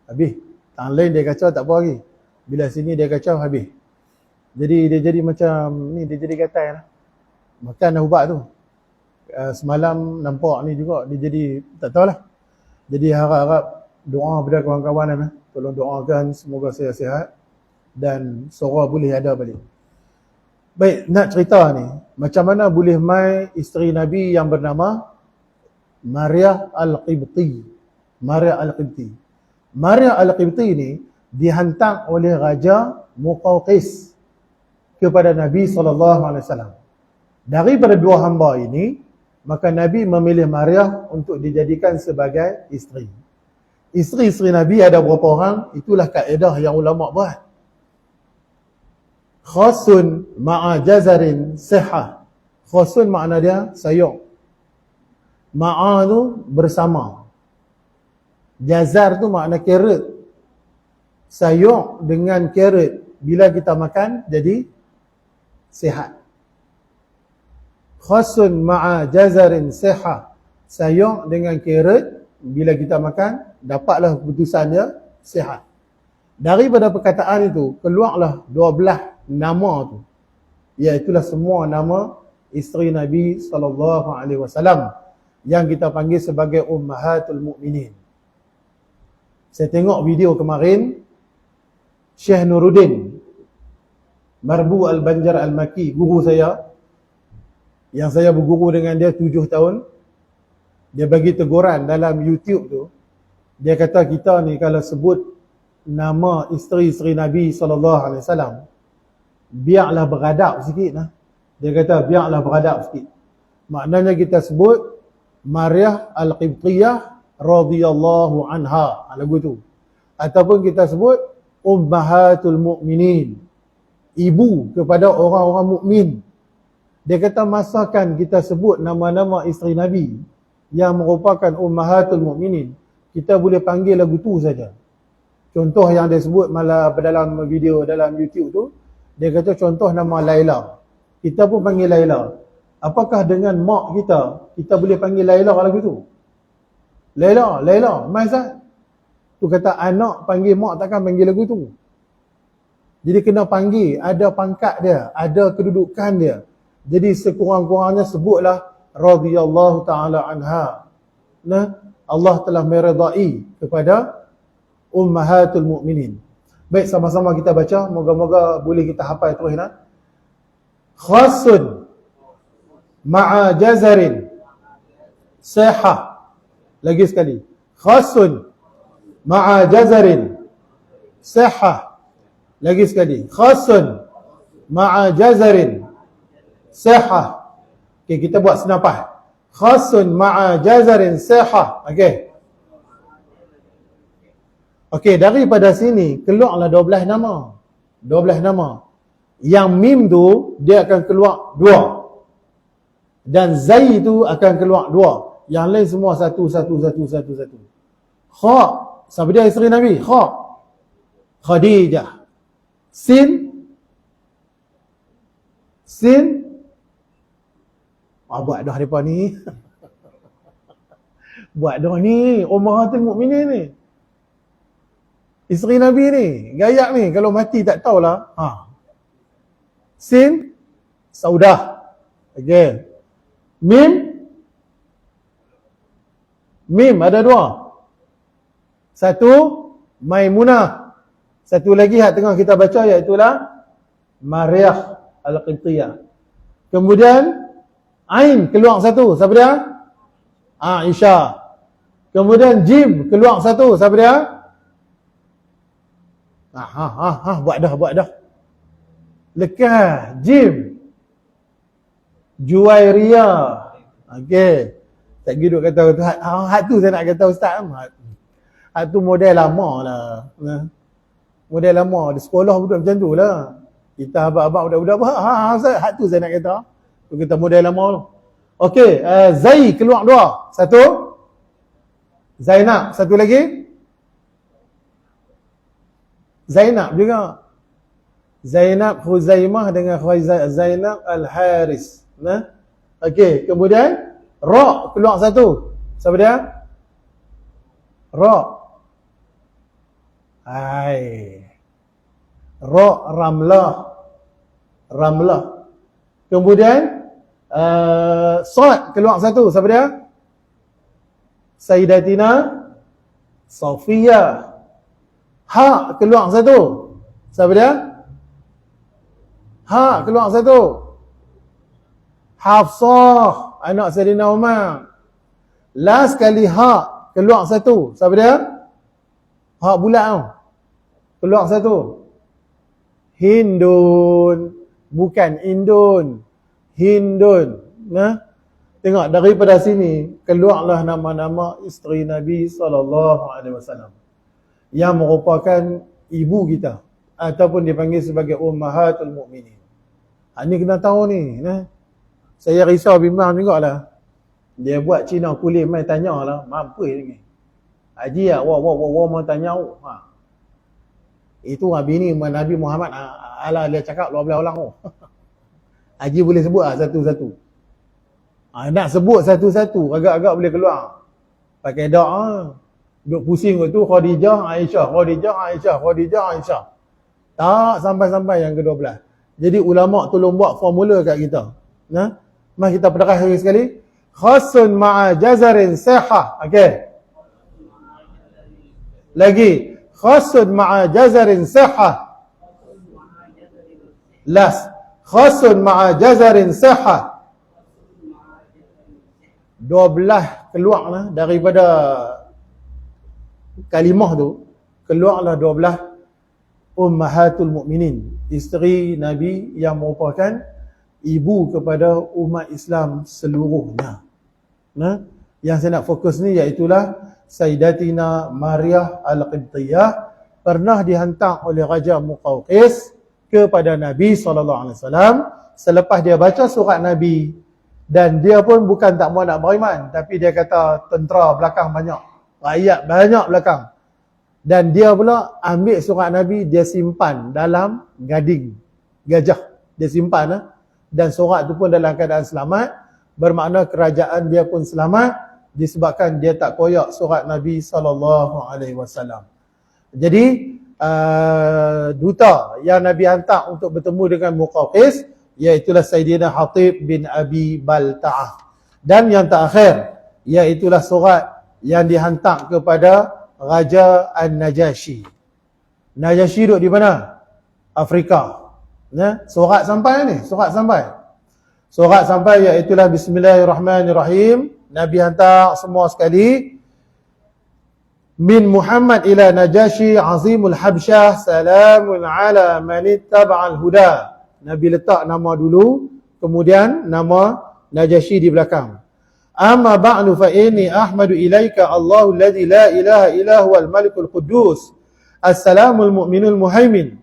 Habis. Tang lain dia kacau tak apa lagi. Bila sini dia kacau, habis. Jadi dia jadi macam ni, dia jadi gatal lah. Makan dah ubat tu. Semalam nampak ni juga, dia jadi tak tahulah. Jadi harap-harap doa pada kawan-kawan lah. Tolong doakan semoga saya sihat dan suara boleh ada balik. Baik, nak cerita ni, macam mana boleh mai isteri Nabi yang bernama Maria Al-Qibti. Maria Al-Qibti. Maria Al-Qibti ni dihantar oleh Raja Muqawqis kepada Nabi SAW. Daripada dua hamba ini, maka Nabi memilih Maria untuk dijadikan sebagai isteri. Isteri-isteri Nabi ada berapa orang? Itulah kaedah yang ulama buat. Khasun ma'a jazarin sihah. Khasun makna dia sayur. Ma'a tu bersama. Jazar tu makna carrot. Sayur dengan carrot, bila kita makan jadi sihat. Khasun ma'a jazarin sihah. Sayur dengan carrot, bila kita makan, dapatlah keputusan dia sihat. Daripada perkataan itu, keluarlah 12 nama tu. Iaitulah semua nama isteri Nabi SAW yang kita panggil sebagai Ummahatul Mukminin. Saya tengok video kemarin, Syekh Nuruddin Marbu Al-Banjar Al-Maki, guru saya, yang saya berguru dengan dia 7 tahun, dia bagi teguran dalam YouTube tu. Dia kata kita ni kalau sebut nama isteri-isteri Nabi SAW, biarlah beradab sikit lah. Dia kata biarlah beradab sikit. Maknanya kita sebut Maria Al-Qibtiyah radhiyallahu anha, lagu tu. Ataupun kita sebut Ummahatul Mukminin, ibu kepada orang-orang mukmin. Dia kata masakan kita sebut nama-nama isteri Nabi yang merupakan Ummahatul Mukminin, kita boleh panggil lagu tu saja. Contoh yang dia sebut malah dalam video dalam YouTube tu, dia kata contoh nama Laila. Kita pun panggil Laila. Apakah dengan mak kita boleh panggil Laila lagu tu? Laila, Maizat. Tu kata anak panggil mak takkan panggil lagu tu. Jadi kena panggil, ada pangkat dia, ada kedudukan dia. Jadi sekurang-kurangnya sebutlah radhiyallahu ta'ala anha. Nah, Allah telah meredai kepada Ummahatul Mukminin. Baik, sama-sama kita baca, moga-moga boleh kita hafal terus nah. Khasun ma'a jazarin sihah. Lagi sekali. Khasun ma'a jazarin sihah. Lagi sekali. Khasun ma'a jazarin sihah. Okey, kita buat senapan. Khasun ma'a jazarin sihah. Okey. Okey, daripada sini keluarlah 12 nama. 12 nama. Yang mim tu dia akan keluar 2. Dan zai tu akan keluar 2. Yang lain semua satu. Kha, siapa dia isteri Nabi? Kha. Khadijah. Sin. Buat dah depa ni. Buat dah ni Ummahatul Mukminin ni. Isteri Nabi ni, gayak ni, kalau mati tak tahulah. Sin, Saudah. Okey. Mim ada 2. Satu, Maimunah. Satu lagi hak tengah kita baca iaitulah Maria Al-Qibtiyah. Kemudian Ain keluar satu, siapa dia? Aisyah. Kemudian Jim keluar satu, siapa dia? Buat dah. Lekas Jim. Juwairiyah. Okey. Tak gitu kata hak tu saya nak kata ustaz. Hak tu model lama lah. Model lama di sekolah pun macam tu lah. Kita abang-abang budak-budak apa? Hak tu saya nak kata. Tu kita model lama tu. Okey, Zai keluar 2. 1. Zainab, satu lagi. Zainab juga. Zainab Khuzaimah dengan Zainab Al-Haris. Nah. Okey, kemudian Ra keluar 1. Siapa dia? Ra. Hai. Ra Ramlah. Kemudian Sad keluar 1. Siapa dia? Sayyidatina Safiyah. Ha keluar 1. Siapa dia? Ha keluar 1. Hafsah, anak Sayyidina Umar. Last kali ha keluar 1. Siapa dia? Ha bulat tau. Keluar 1. Hindun. Bukan Indun. Hindun. Nah, tengok daripada sini keluarlah nama-nama isteri Nabi SAW yang merupakan ibu kita ataupun dipanggil sebagai Ummahatul Mukminin. Ini kena tahu ni. Nah. Saya risau bimbang juga lah. Dia buat Cina kulit mai tanya lah. Mampu ni. Haji lah. Wah mau tanya. Itu bini Nabi Muhammad. Alah dia cakap luar belah orang. Haji boleh sebut lah satu-satu. Nak sebut satu-satu. Agak-agak boleh keluar. Pakai dak. Duk pusing tu Khadijah, Aisyah. Tak sampai-sampai yang ke-12. Jadi ulama' tolong buat formula kat kita. Nah, mari kita pendekas sekali. Khasun ma'a jazarin sihah. Okey. Lagi. Khasun ma'a jazarin sihah. Last. Khasun ma'a jazarin sihah. 12 keluarlah daripada kalimah tu. Keluarlah 12 Ummahatul Mukminin, isteri Nabi yang merupakan ibu kepada umat Islam seluruhnya. Nah, yang saya nak fokus ni iaitulah Sayyidatina Maryah Al-Qibtiyah pernah dihantar oleh Raja Muqawqis kepada Nabi SAW selepas dia baca surat Nabi, dan dia pun bukan tak mahu nak beriman, tapi dia kata tentera belakang banyak, rakyat banyak belakang. Dan dia pula ambil surat Nabi, dia simpan dalam gading gajah, dia simpan dan surat tu pun dalam keadaan selamat, bermakna kerajaan dia pun selamat disebabkan dia tak koyak surat Nabi SAW. Jadi duta yang Nabi hantar untuk bertemu dengan Muqawqis iaitulah Sayyidina Hatib bin Abi Balta'ah. Dan yang terakhir iaitulah surat yang dihantar kepada Raja An-Najashi. Najashi duduk di mana? Afrika. Ya, surat sampai ni, surat sampai. Surat sampai iaitulah Bismillahirrahmanirrahim. Nabi hantar semua sekali. Min Muhammad ila Najashi azimul Habsyah, salamun ala man ittaba'al huda. Nabi letak nama dulu, kemudian nama Najashi di belakang. Amma ba'du fa inni ahmadu ilaika Allahu alladhi la ilaha illa huwal malikul quddus assalamul mu'minul muhaimin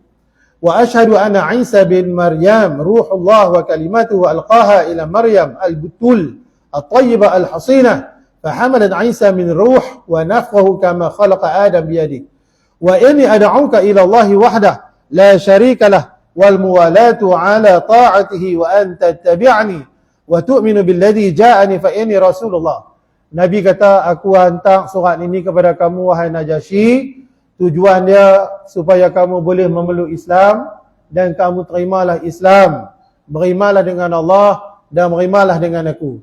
wa ashhadu anna Isa bin Maryam ruhullah wa kalimatuhu alqaha ila Maryam al-butul at-tayyibah al-hasinah fahamalat Isa min ruh wa nafkhahu kama khalaqa Adam biyadihi wa inni ad'uka ila Allah wahdah la sharika lah wal muwalatu ala ta'atihi wa an tattabi'ani wa tu'minu billadhi ja'ani fa inni Rasulullah. Nabi kata, aku hantar surat ini kepada kamu wahai Najashi, tujuan dia supaya kamu boleh memeluk Islam dan kamu terimalah Islam, berimalah dengan Allah dan berimalah dengan aku.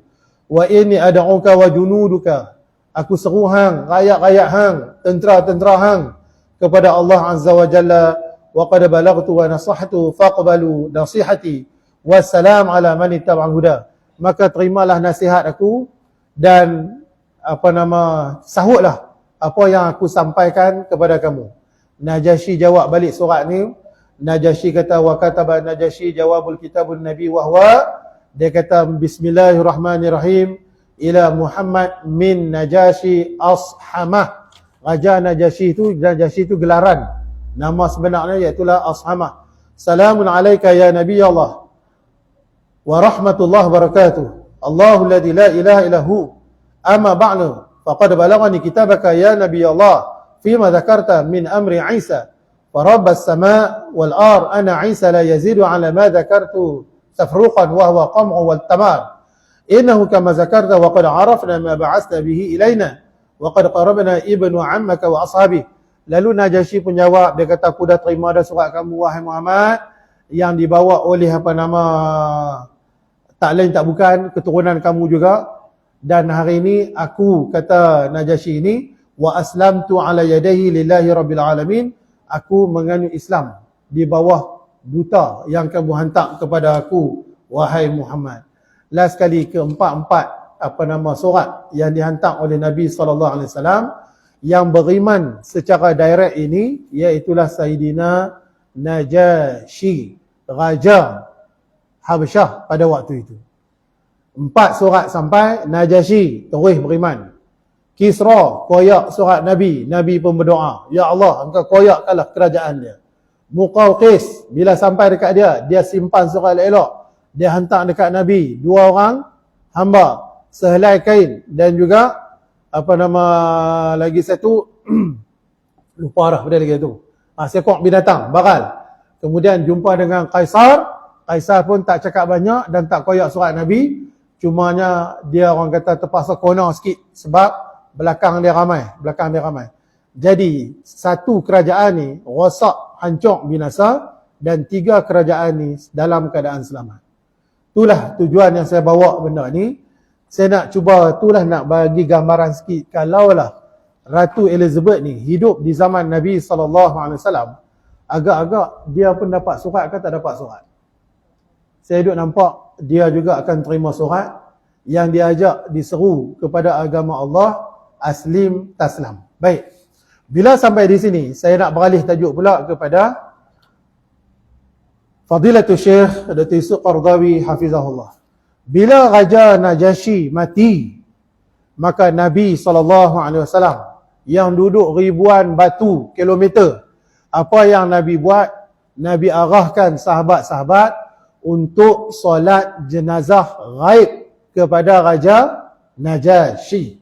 Wa inni ad'uka wa junuduka, aku seru hang, rakyat-rakyat hang, tentera-tentera hang kepada Allah Azza wa Jalla. Wa qad balaghtu wa nasahtu faqbalu nasihati wassalam ala man ittaba'al huda. Maka terimalah nasihat aku dan sahutlah apa yang aku sampaikan kepada kamu. Najashi jawab balik surat ni. Najashi kata wa kataba Najashi jawabul kitabun nabi wa huwa, dia kata bismillahirrahmanirrahim ila Muhammad min Najashi Ashamah. Raja Najashi itu gelaran. Nama sebenarnya iaitulah Ashamah. Salamun alayka ya Nabi Allah wa rahmatullahi wabarakatuh. Allahu alladhi la ilaha illahu. Amma ba'du. Faqad balagani kitabaka ya Nabi Allah fima dzakarta min amri Isa. فرب السماء والأرض أنا عيسى لا يزيد على ما ذكرت تفرقا وهو قمع والتمار إنه كما ذكرت وقد عرفنا ما بعثت به إلينا وقد قربنا ابن عمك وأصحابه. Lalu Najasyi pun jawab, dia kata, aku dah terima dah surat kamu wahai Muhammad yang dibawa oleh tak lain tak bukan keturunan kamu juga. Dan hari ini aku, kata Najasyi ini, wa aslamtu ala yadayhi lillahi rabbil alamin, aku menganut Islam di bawah duta yang kamu hantar kepada aku wahai Muhammad. Last kali keempat-empat surat yang dihantar oleh Nabi SAW yang beriman secara direct ini, iaitulah Sayyidina Najasyi, Raja Habsyah pada waktu itu. 4 surat sampai, Najasyi terus beriman. Kisra koyak surat Nabi, Nabi pun berdoa, ya Allah, engkau koyakkanlah kerajaan dia. Muqawqis bila sampai dekat dia simpan surat elok, dia hantar dekat Nabi 2 orang hamba, sehelai kain dan juga lagi satu lupa dah benda lagi tu. Sekok binatang, bakal. Kemudian jumpa dengan Kaisar. Kaisar pun tak cakap banyak dan tak koyak surat Nabi. Cumanya dia orang kata terpaksa konar sikit sebab belakang dia ramai. Jadi satu kerajaan ni rosak, hancur, binasa, dan 3 kerajaan ni dalam keadaan selamat. Itulah tujuan yang saya bawa benda ni. Saya nak cuba nak bagi gambaran sikit, kalaulah Ratu Elizabeth ni hidup di zaman Nabi SAW, agak-agak dia pun dapat surat ke tak dapat surat. Saya duduk nampak dia juga akan terima surat yang diajak diseru kepada agama Allah, aslim taslam. Baik. Bila sampai di sini, saya nak beralih tajuk pula kepada Fadilatul Syekh Dr. Yusuf Qaradawi hafizahullah. Bila Raja Najasyi mati, maka Nabi SAW yang duduk ribuan batu kilometer, apa yang Nabi buat? Nabi arahkan sahabat-sahabat untuk solat jenazah ghaib kepada Raja Najasyi.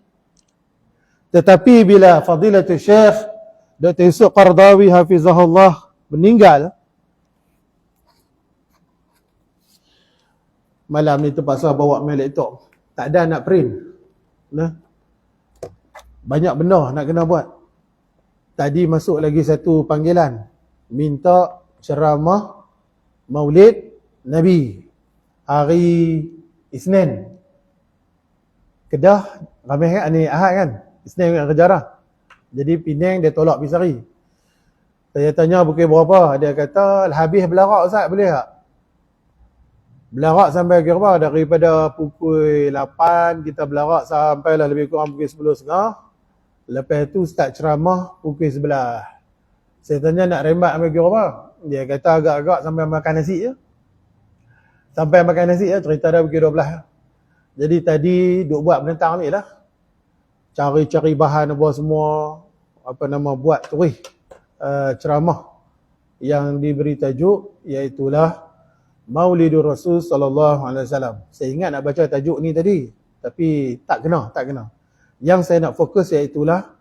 Tetapi bila Fadilatul Syekh Dr. Yusuf Qaradawi hafizahullah meninggal, malam ni terpaksa bawa main laptop, tak ada nak print. Banyak benda nak kena buat. Tadi masuk lagi satu panggilan, minta ceramah Maulid Nabi hari Isnin. Kedah ramai kan ni Ahad kan, Isnin dengan kejarah. Jadi Penang dia tolak pergi Sari. Saya tanya pukul berapa, dia kata habis belarak Ustaz, boleh tak? Belarak sampai kira apa? Daripada pukul 8 kita belarak sampailah lebih kurang pukul 10.30. Lepas tu start ceramah pukul 11. Saya tanya nak rembat sampai kira apa? Dia kata agak-agak sampai makan nasi je. Sampai makan nasi je, cerita dah pukul 12. Jadi tadi duk buat penentang ni lah. Cari-cari bahan apa semua, buat terus ceramah yang diberi tajuk iaitulah Maulidur Rasul sallallahu alaihi wasallam. Saya ingat nak baca tajuk ni tadi, tapi tak kena. Yang saya nak fokus iaitulah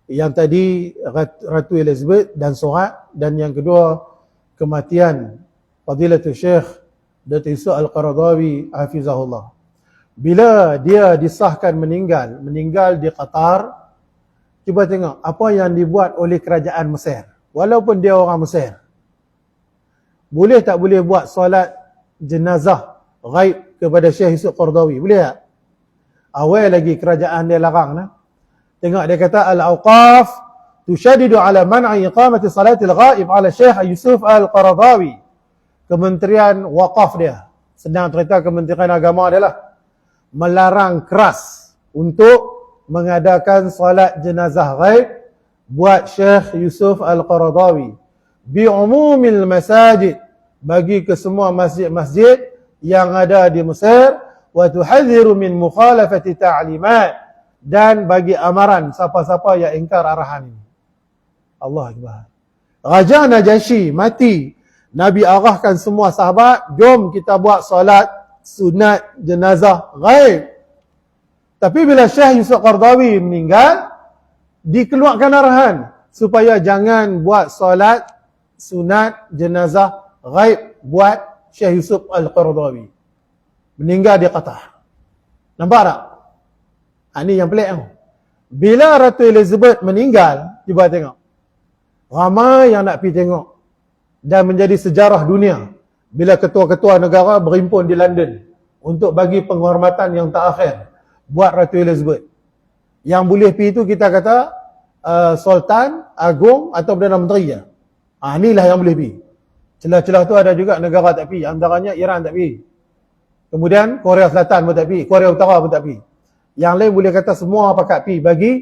yang tadi Ratu Elizabeth dan surat, dan yang kedua kematian Fadilatul Syekh Dr. Yusuf Al-Qaradawi hafizahullah. Bila dia disahkan meninggal di Qatar, cuba tengok apa yang dibuat oleh kerajaan Mesir. Walaupun dia orang Mesir, boleh tak boleh buat solat jenazah ghaib kepada Syekh Yusuf Qaradawi? Boleh tak? Awal lagi kerajaan dia larang. Tengok dia kata, Al-Awqaf tushadidu ala man'i iqamati salatil ghaib ala Syekh Yusuf Al-Qaradawi. Kementerian Waqaf dia, senang cerita Kementerian Agama dia lah, melarang keras untuk mengadakan solat jenazah ghaib buat Syekh Yusuf Al-Qaradawi. Bi'umumil masajid, bagi ke semua masjid-masjid yang ada di Mesir, wa tuhadhiru min mukhalafati ta'limat, dan bagi amaran siapa-siapa yang ingkar arahan ini. Allah Akbar. Raja Najasyi mati Nabi arahkan semua sahabat, jom kita buat solat sunat jenazah ghaib. Tapi bila Syekh Yusuf Qaradawi meninggal, dikeluarkan arahan supaya jangan buat solat sunat jenazah ghaib buat Syekh Yusuf Al-Qaradawi. Meninggal dia kata. Nampak tak? Ini yang pelik tau. Bila Ratu Elizabeth meninggal, cuba tengok. Ramai yang nak pergi tengok. Dan menjadi sejarah dunia. Bila ketua-ketua negara berhimpun di London untuk bagi penghormatan yang terakhir buat Ratu Elizabeth. Yang boleh pergi itu kita kata Sultan, Agung atau Perdana Menteri. Inilah yang boleh pergi. Celah-celah tu ada juga negara tak pergi. Antaranya Iran tak pergi. Kemudian Korea Selatan pun tak pergi. Korea Utara pun tak pergi. Yang lain boleh kata semua pakat pergi bagi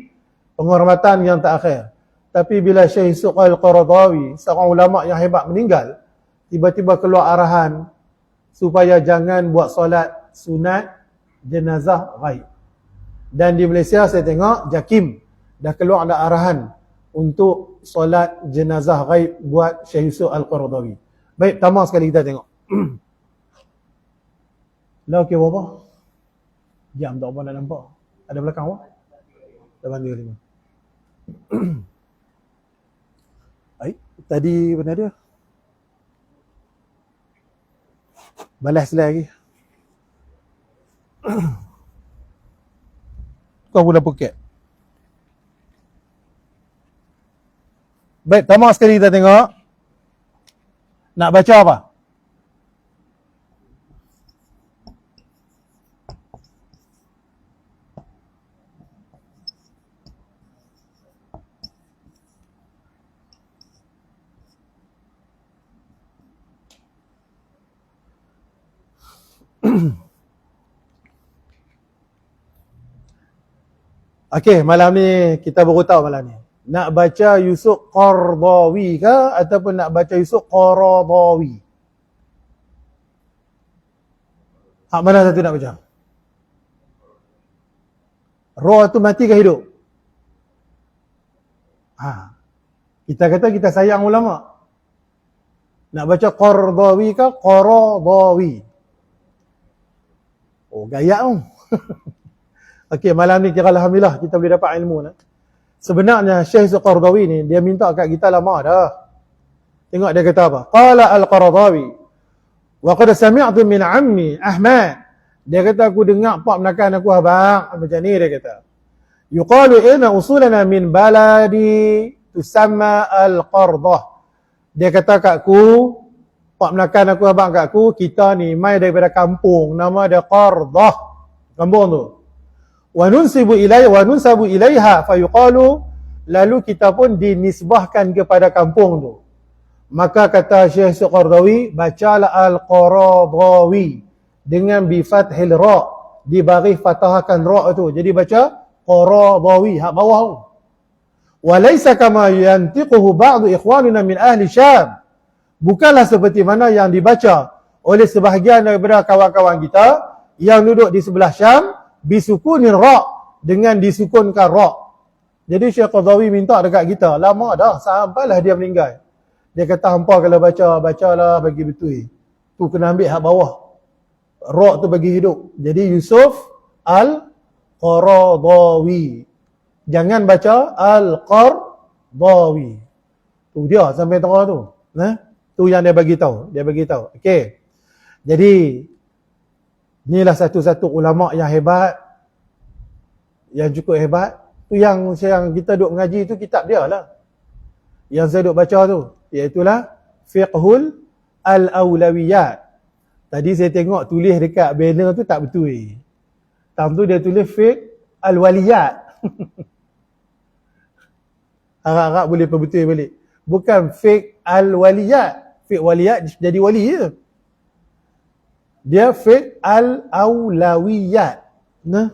penghormatan yang terakhir. Tapi bila Syekh Yusuf Al-Qaradawi, seorang ulama yang hebat meninggal, tiba-tiba keluar arahan supaya jangan buat solat sunat jenazah ghaib. Dan di Malaysia saya tengok JAKIM dah keluar ada arahan untuk solat jenazah ghaib buat Syekh Yusuf Al-Qaradawi. Baik, pertama sekali kita tengok. Lah okey berapa? Jam tak apa nak nampak. Ada belakang apa? Depan 35. Baik, tadi mana dia? Balas lagi. Kau pula Phuket. Baik, pertama sekali kita tengok. Nak baca apa? Okey, malam ni kita baru tahu malam ni. Nak baca Yusuf Qaradawi ke ataupun nak baca Yusuf Qaradawi? Hak mana satu nak baca? Roh tu mati ke hidup? Kita kata kita sayang ulama. Nak baca Qaradawi ke Qaradawi? Oh, gaya tu. Okey, malam ni kira alhamdulillah kita boleh dapat ilmu nah. Sebenarnya Syekh Yusuf Qaradawi ni dia minta kat kita lama dah. Tengok dia kata apa? Qala Al-Qaradawi wa qad sami'tu min ammi Ahmad. Dia kata aku dengar pak menakan aku abang macam ni dia kata. Yuqalu inna usulana min baladi tusamma Al-Qardah. Dia kata kat aku pak menakan aku abang kat aku, kita ni mai daripada kampung nama dia Qardah. Kampung tu. Wa nunsabu ilaiha fa yuqalu, lalu kita pun dinisbahkan kepada kampung tu. Maka kata Syekh Yusuf Qaradawi, bacalah Al-Qaradawi dengan bi fathil ra, dibari fathahkan ra tu. Jadi baca Qaradawi hak bawah tu. Wa laisa kama yantiquhu ba'd ikhwanina min ahli Syam. Bukanlah seperti mana yang dibaca oleh sebahagian daripada kawan-kawan kita yang duduk di sebelah Syam, bisukunin ra, dengan disukunkan ra. Jadi Syekh Qaradawi minta dekat kita, lama dah sampailah dia meninggal. Dia kata hampa kalau bacalah bagi betul. Tu kena ambil hak bawah. Ra tu bagi hidup. Jadi Yusuf Al-Qaradawi. Jangan baca Al-Qaradawi. Tu dia sampai tengah tu. Tu yang dia bagi tahu. Okey. Jadi inilah satu-satu ulama yang hebat, yang cukup hebat. Tu yang kita duk mengaji tu kitab dia lah. Yang saya duk baca tu, iaitulah Fiqhul Al-Awlawiyat. Tadi saya tengok tulis dekat banner tu tak betul. Tam tu dia tulis Fiqh Al-Waliyat. Harap-harap boleh perbetul balik. Bukan Fiqh Al-Waliyat. Fiqh Waliyat jadi wali je. Dia Fiqh Al-Awlawiyat. Nah.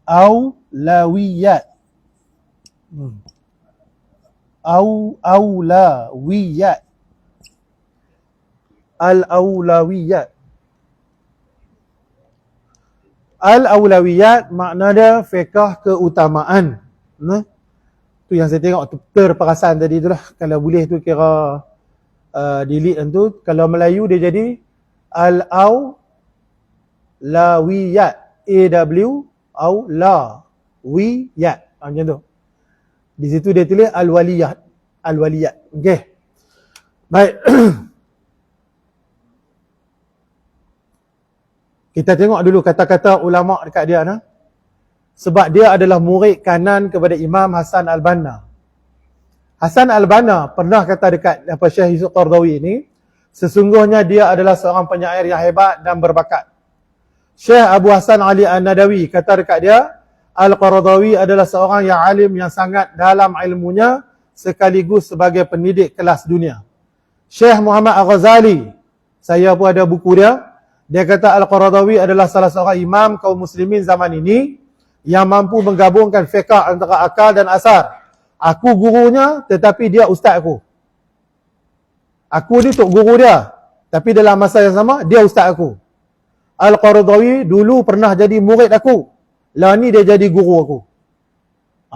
Al-Awlawiyat. Awlawiyat. Al-Awlawiyat. Al-awlawiyat maknanya fiqh keutamaan. Tu yang saya tengok tu terperasan tadi tu lah. Kalau boleh tu kira delete tu. Kalau Melayu dia jadi al-awlawiyat. A-W-A-W-La-wi-yat. Macam tu. Di situ dia tulis al-waliyat. Al-waliyat. Okey. Baik. Kita tengok dulu kata-kata ulama' dekat dia. Sebab dia adalah murid kanan kepada Imam Hasan Al-Banna. Hasan Al-Banna pernah kata dekat Syekh Yusuf Qaradawi ini, sesungguhnya dia adalah seorang penyair yang hebat dan berbakat. Syekh Abu Hasan Ali An-Nadawi kata dekat dia, Al-Qaradawi adalah seorang yang alim yang sangat dalam ilmunya sekaligus sebagai pendidik kelas dunia. Syekh Muhammad Al-Ghazali, saya pun ada buku dia. Dia kata Al-Qaradawi adalah salah seorang imam kaum muslimin zaman ini yang mampu menggabungkan fiqh antara akal dan asar. Aku gurunya tetapi dia ustaz aku. Aku ni tok guru dia, tapi dalam masa yang sama dia ustaz aku. Al-Qaradawi dulu pernah jadi murid aku. Lah ni dia jadi guru aku.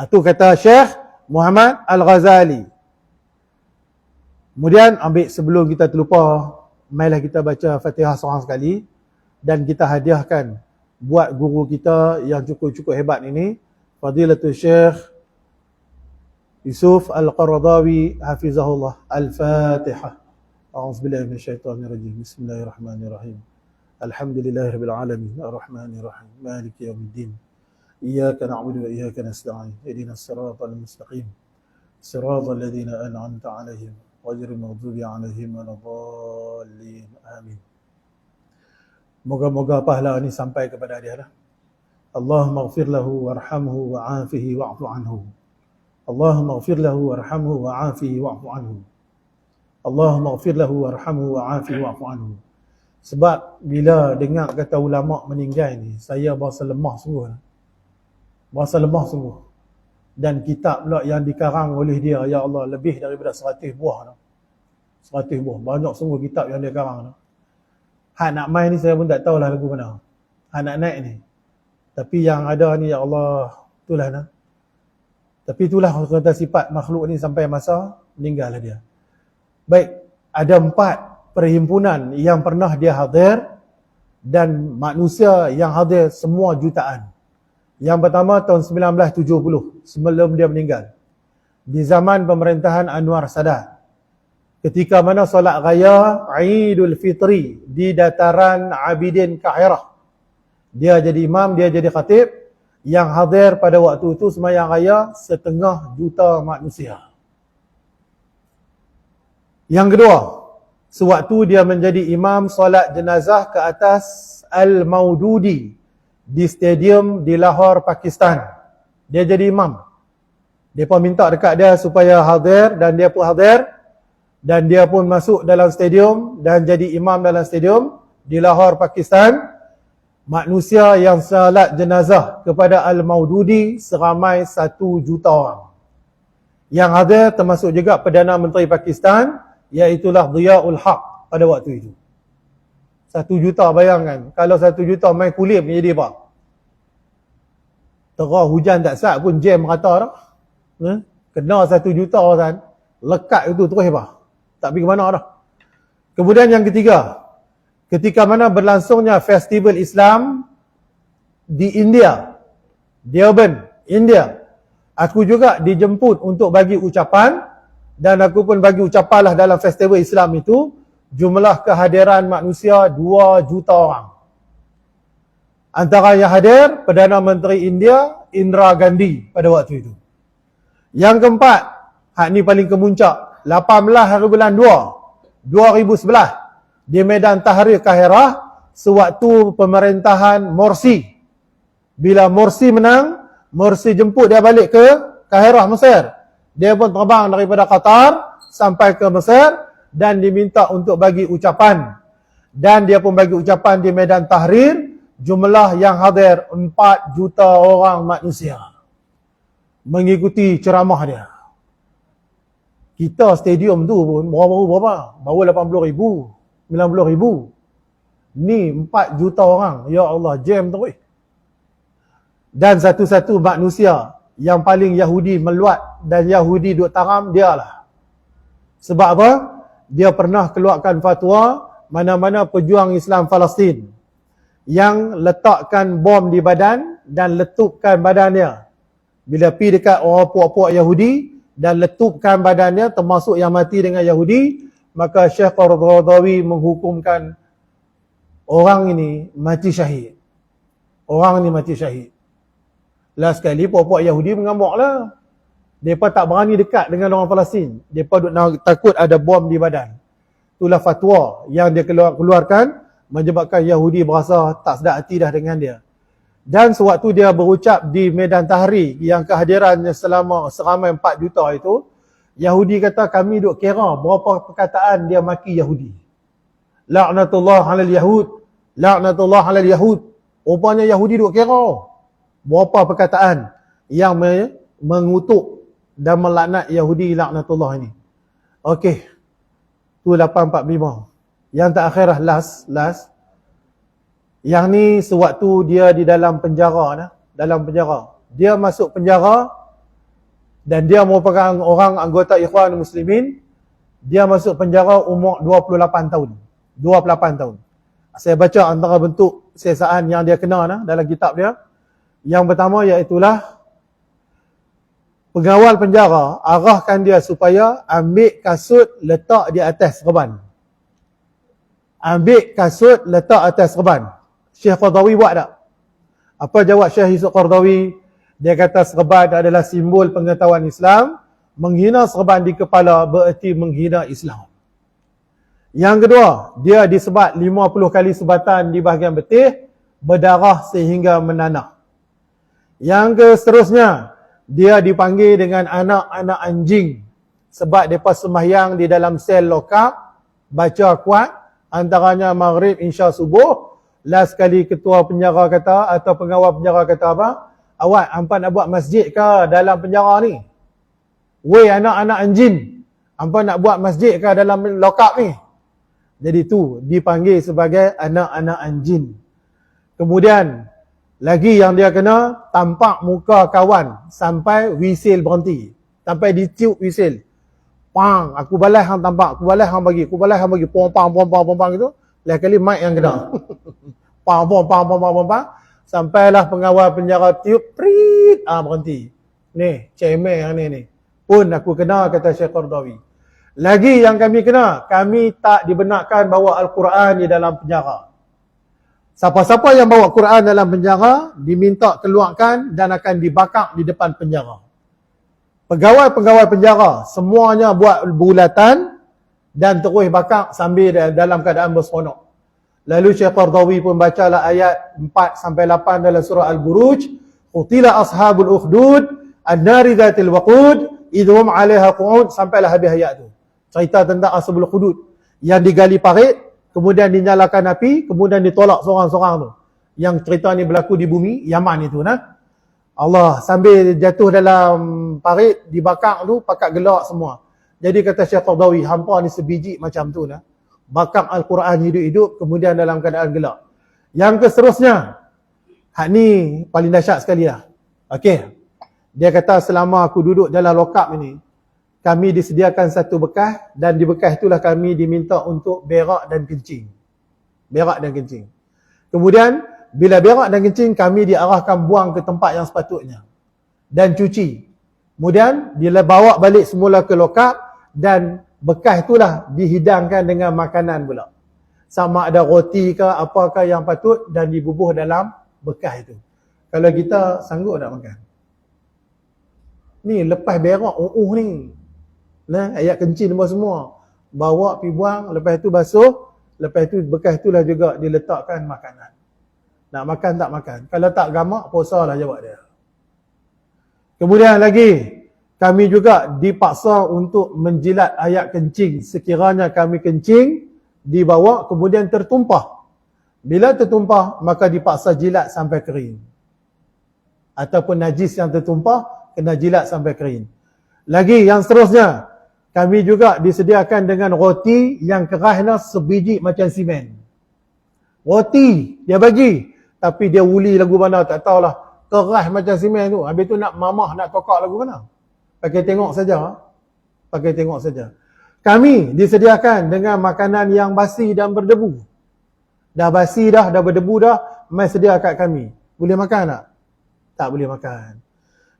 Itu kata Syekh Muhammad Al-Ghazali. Kemudian ambil sebelum kita terlupa, marilah kita baca Fatihah seorang sekali dan kita hadiahkan buat guru kita yang cukup-cukup hebat ini, Fadilatul Syekh Yusuf Al-Qaradawi hafizahullah. Al-Fatihah. A'udzubillahi minasyaitonirrajim. Bismillahirrahmanirrahim. Alhamdulillahirabbil alamin, arrahmanirrahim, maliki yaumiddin. Iyyaka na'budu wa iyyaka nasta'in. Ihdinas siratal mustaqim. Siratal ladzina an'amta 'alaihim ghairil maghdubi 'alaihim waladdallin. Amin. Moga-moga pahala ni sampai kepada dia. Allahumma ighfir lahu warhamhu wa'afihi wa'fu anhu. Allahumma ighfir lahu warhamhu wa'afihi wa'fu anhu. Allahumma ighfir lahu warhamhu wa'afihi wa'fu anhu. Sebab bila dengar kata ulama meninggal ni, saya berasa lemah sungguh. Berasa lemah sungguh. Dan kitab pula yang dikarang oleh dia, ya Allah, lebih daripada 100 buah. 100 buah. Banyak sungguh kitab yang dia karang. Hak nak main ni saya pun tak tahulah lagu mana. Hak nak naik ni. Tapi yang ada ni, ya Allah, itulah nah. Tapi itulah kata sifat makhluk ni sampai masa meninggal dia. Baik, ada 4 perhimpunan yang pernah dia hadir dan manusia yang hadir semua jutaan. Yang pertama tahun 1970, sebelum dia meninggal. Di zaman pemerintahan Anwar Sadat. Ketika mana solat raya Aidul Fitri di dataran Abidin Kahirah. Dia jadi imam, dia jadi khatib. Yang hadir pada waktu itu sembahyang raya 1,5 juta manusia. Yang kedua, sewaktu dia menjadi imam solat jenazah ke atas Al-Maududi di stadium di Lahore, Pakistan. Dia jadi imam. Dia pun minta dekat dia supaya hadir dan dia pun hadir. Dan dia pun masuk dalam stadium dan jadi imam dalam stadium di Lahore, Pakistan. Manusia yang salat jenazah kepada Al-Maududi seramai 1 juta orang. Yang hadir termasuk juga Perdana Menteri Pakistan, iaitulah Ziaul Haq pada waktu itu. 1 juta, bayangkan. Kalau 1 juta main kulim ni jadi apa? Terah hujan tak sat pun jam rata dah. Kena 1 juta orang, lekat itu terus apa? Tak pergi ke mana dah. Kemudian yang ketiga, ketika mana berlangsungnya festival Islam di India, Durban, India, aku juga dijemput untuk bagi ucapan dan aku pun bagi ucapan lah dalam festival Islam itu. Jumlah kehadiran manusia 2 juta orang. Antara yang hadir, Perdana Menteri India, Indira Gandhi pada waktu itu. Yang keempat, hak ni paling kemuncak, 18 hari bulan 2, 2011, di Medan Tahrir Kahirah, sewaktu pemerintahan Morsi. Bila Morsi menang, Morsi jemput dia balik ke Kahirah, Mesir. Dia pun terbang daripada Qatar sampai ke Mesir dan diminta untuk bagi ucapan. Dan dia pun bagi ucapan di Medan Tahrir, jumlah yang hadir 4 juta orang manusia mengikuti ceramah dia. Kita stadium tu pun berapa? Baru 80,000, 90,000. Ni 4 juta orang. Ya Allah, jam terus. Dan satu-satu manusia yang paling Yahudi meluat dan Yahudi duk taram, dialah. Sebab apa? Dia pernah keluarkan fatwa mana-mana pejuang Islam Palestin yang letakkan bom di badan dan letupkan badannya. Bila pergi dekat orang puak-puak Yahudi dan letupkan badannya, termasuk yang mati dengan Yahudi, maka Syekh Qaradawi menghukumkan orang ini mati syahid. Orang ini mati syahid. Last sekali puak-puak Yahudi mengamuklah. Mereka tak berani dekat dengan orang Palestin. Mereka takut ada bom di badan. Itulah fatwa yang dia keluarkan, menyebabkan Yahudi berasa tak sedap hati dah dengan dia. Dan sewaktu dia berucap di Medan Tahrir yang kehadirannya selama seramai 4 juta itu, Yahudi kata kami duk kira berapa perkataan dia maki Yahudi. La'natullah 'alal yahud, la'natullah 'alal yahud. Rupanya Yahudi duk kira berapa perkataan yang mengutuk dan melaknat Yahudi laknatullah ini. Okey. Tu 845. Yang terakhir last. Yang ni sewaktu dia di dalam penjara dalam penjara. Dia masuk penjara dan dia merupakan orang anggota Ikhwan Muslimin. Dia masuk penjara umur 28 tahun. 28 tahun. Saya baca antara bentuk siasaan yang dia kena dalam kitab dia. Yang pertama iaitulah pengawal penjara arahkan dia supaya ambil kasut letak di atas serban. Ambil kasut letak atas serban. Syekh Qaradawi buat tak? Apa jawab Syekh Yusuf Qaradawi? Dia kata serban adalah simbol pengetahuan Islam. Menghina serban di kepala bererti menghina Islam. Yang kedua, dia disebat 50 kali sebatan di bahagian betih, berdarah sehingga menanah. Yang seterusnya, dia dipanggil dengan anak-anak anjing. Sebab mereka sembahyang di dalam sel lokap, baca kuat, antaranya maghrib, insya subuh. Last kali ketua penjara kata, atau pengawal penjara kata apa? Awak, hampa nak buat masjid ke dalam penjara ni? Weh anak-anak anjing, hampa nak buat masjid ke dalam lokap ni? Jadi tu dipanggil sebagai anak-anak anjing. Kemudian, lagi yang dia kena, tampak muka kawan sampai wisil berhenti. Sampai ditiup wisil. Pang, aku balas hang tampak, aku balas hang bagi, pom pang gitu. Lain kali mic yang kena. Pang. Sampailah pengawal penjara tiup, prit, berhenti. Ni, cemen yang ni. Pun aku kena, kata Syekh Qaradawi. Lagi yang kami kena, kami tak dibenarkan bawa Al-Quran di dalam penjara. Siapa-siapa yang bawa Quran dalam penjara, diminta keluarkan dan akan dibakar di depan penjara. Pegawai-pegawai penjara, semuanya buat bulatan dan terus bakar sambil dalam keadaan berseronok. Lalu Syekh Qaradawi pun bacalah ayat 4-8 dalam surah Al-Buruj. Qutila ashabul ukhdud, an-nari dhatil waqud, idhum 'alaiha qu'ud, sampailah habis ayat tu. Cerita tentang ashabul ukhdud yang digali parit, kemudian dinyalakan api, kemudian ditolak seorang-seorang tu. Yang cerita ni berlaku di bumi Yaman itu Allah sambil jatuh dalam parit, dibakar tu, pakat gelak semua. Jadi kata Syekh Qaradawi, hampa ni sebiji macam tu bakar Al-Quran hidup-hidup, kemudian dalam keadaan gelak. Yang seterusnya, hak ni paling dahsyat sekali lah. Okey. Dia kata selama aku duduk dalam lokap ini, kami disediakan satu bekas, dan di bekas itulah kami diminta untuk berak dan kencing. Berak dan kencing. Kemudian, bila berak dan kencing, kami diarahkan buang ke tempat yang sepatutnya. Dan cuci. Kemudian, dia bawa balik semula ke lokap, dan bekas itulah dihidangkan dengan makanan pula. Sama ada roti ke, apakah yang patut, dan dibubuh dalam bekas itu. Kalau kita sanggup tak makan? Ni, lepas berak, ni. Ayat kencing semua. Bawa pergi buang, lepas itu basuh, lepas itu bekas itulah juga diletakkan makanan. Nak makan tak makan. Kalau tak gamak, puasa lah jawab dia. Kemudian lagi, kami juga dipaksa untuk menjilat ayat kencing. Sekiranya kami kencing, dibawa kemudian tertumpah. Bila tertumpah, maka dipaksa jilat sampai kering. Ataupun najis yang tertumpah, kena jilat sampai kering. Lagi yang seterusnya, kami juga disediakan dengan roti yang kerasnya sebiji macam simen. Roti dia bagi, tapi dia uli lagu mana tak tahulah. keras macam simen tu. Habis tu nak mamah, nak tokak lagu mana? Pakai tengok saja. Pakai tengok saja. Kami disediakan dengan makanan yang basi dan berdebu. Dah basi dah berdebu dah, mai sedia kat kami. Boleh makan tak? Tak boleh makan.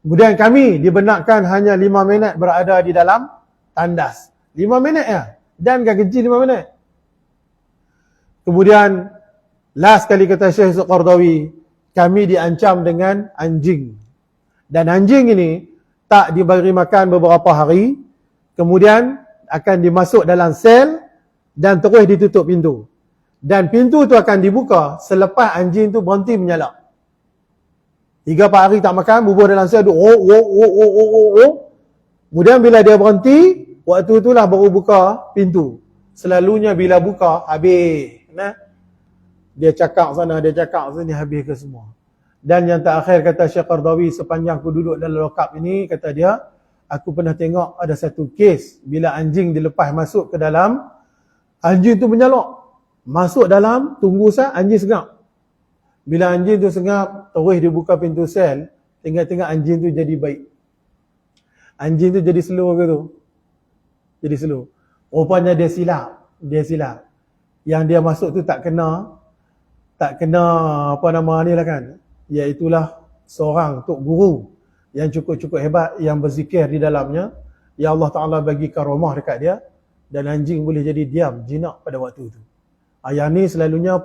Kemudian kami dibenarkan hanya 5 minit berada di dalam tandas. 5 minit ya. Dan kan kecil 5 minit. Kemudian last kali kata Syekh Qardawi, kami diancam dengan anjing. Dan anjing ini tak diberi makan beberapa hari, kemudian akan dimasuk dalam sel dan terus ditutup pintu. Dan pintu tu akan dibuka selepas anjing tu berhenti menyalak. 3-4 hari tak makan, bubur dalam sel tu. Kemudian bila dia berhenti, waktu itulah baru buka pintu. Selalunya bila buka, habis. Nah, dia cakap sana, dia cakap sini, habis ke semua. Dan yang terakhir kata Syekh Qardawi, sepanjang aku duduk dalam lokap ini, kata dia, aku pernah tengok ada satu kes, bila anjing dilepas masuk ke dalam, anjing tu menyalak. Masuk dalam, tunggu sah, anjing sengap. Bila anjing tu sengap, terus dia buka pintu sel, tengok-tengok anjing tu jadi baik. Anjing tu jadi slow ke tu? Jadi slow. Rupanya dia silap. Dia silap. Yang dia masuk tu tak kena apa nama ni lah kan. Iaitulah seorang tok guru yang cukup-cukup hebat, yang berzikir di dalamnya. Ya Allah Ta'ala bagi karamah dekat dia. Dan anjing boleh jadi diam, jinak pada waktu tu. Yang ni selalunya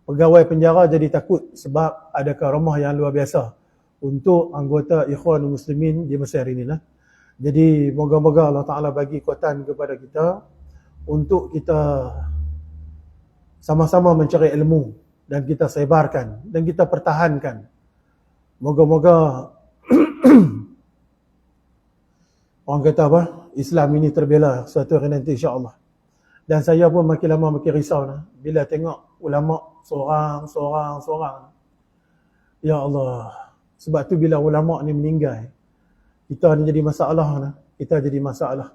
pegawai penjara jadi takut sebab ada karamah yang luar biasa untuk anggota Ikhwan Muslimin di Mesir ini lah. Jadi moga-moga Allah Ta'ala bagi kekuatan kepada kita untuk kita sama-sama mencari ilmu dan kita sebarkan dan kita pertahankan. Moga-moga orang kata apa? Islam ini terbela suatu hari nanti insya-Allah. Dan saya pun makin lama makin risau lah bila tengok ulama seorang. Ya Allah. Sebab tu bila ulama ni meninggal, kita ni jadi masalah lah. Kita jadi masalah.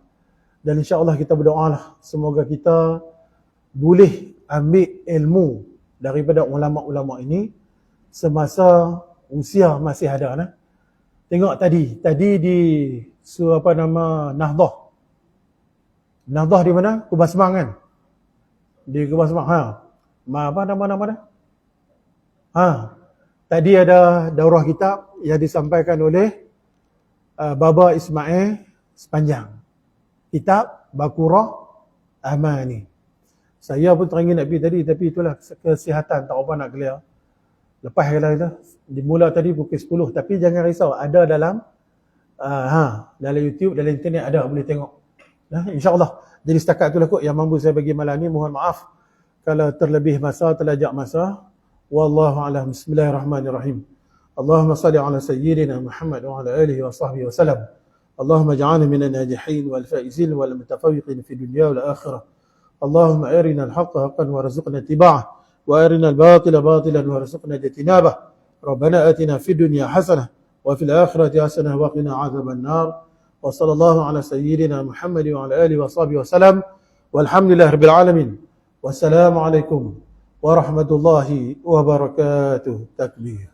Dan insya-Allah kita berdoa lah, semoga kita boleh ambil ilmu daripada ulama-ulama ini semasa usia masih ada lah. Tengok tadi di apa nama Nahdah. Nahdah di mana? Kubah Semang kan? Di Kubah Semang. Apa nama dia? Tadi ada daurah kitab yang disampaikan oleh Baba Ismail Sepanjang. Kitab Bakurah Amani. Saya pun teringin nak pergi tadi, tapi itulah kesihatan, tak apa nak clear. Lepas kita dimula tadi pukul 10, tapi jangan risau, ada dalam YouTube, dalam internet ada, boleh tengok. InsyaAllah. Jadi setakat itulah kot yang mampu saya bagi malam ni. Mohon maaf kalau terlebih masa, terlajak masa. Wallahu a'lam. Bismillahirrahmanirrahim. Allahumma salli ala sayyidina Muhammad wa ala alihi wa sahbihi wa salam. Allahumma ja'alna minan najihin wal faizin wal mutafawiqin fi dunya wal akhirah. Allahumma arina al-haqqa haqqan warzuqna ittiba'ah wa arina al-batila batilan warzuqna ijtinabah. Rabbana atina fid dunya hasanah wa fil akhirati hasanah wa qina 'adzaban nar. Wa sallallahu ala sayyidina Muhammad wa ala alihi wa sahbihi wa salam. Walhamdulillahirabbil alamin. Wassalamu alaikum warahmatullahi wabarakatuh. Takbir.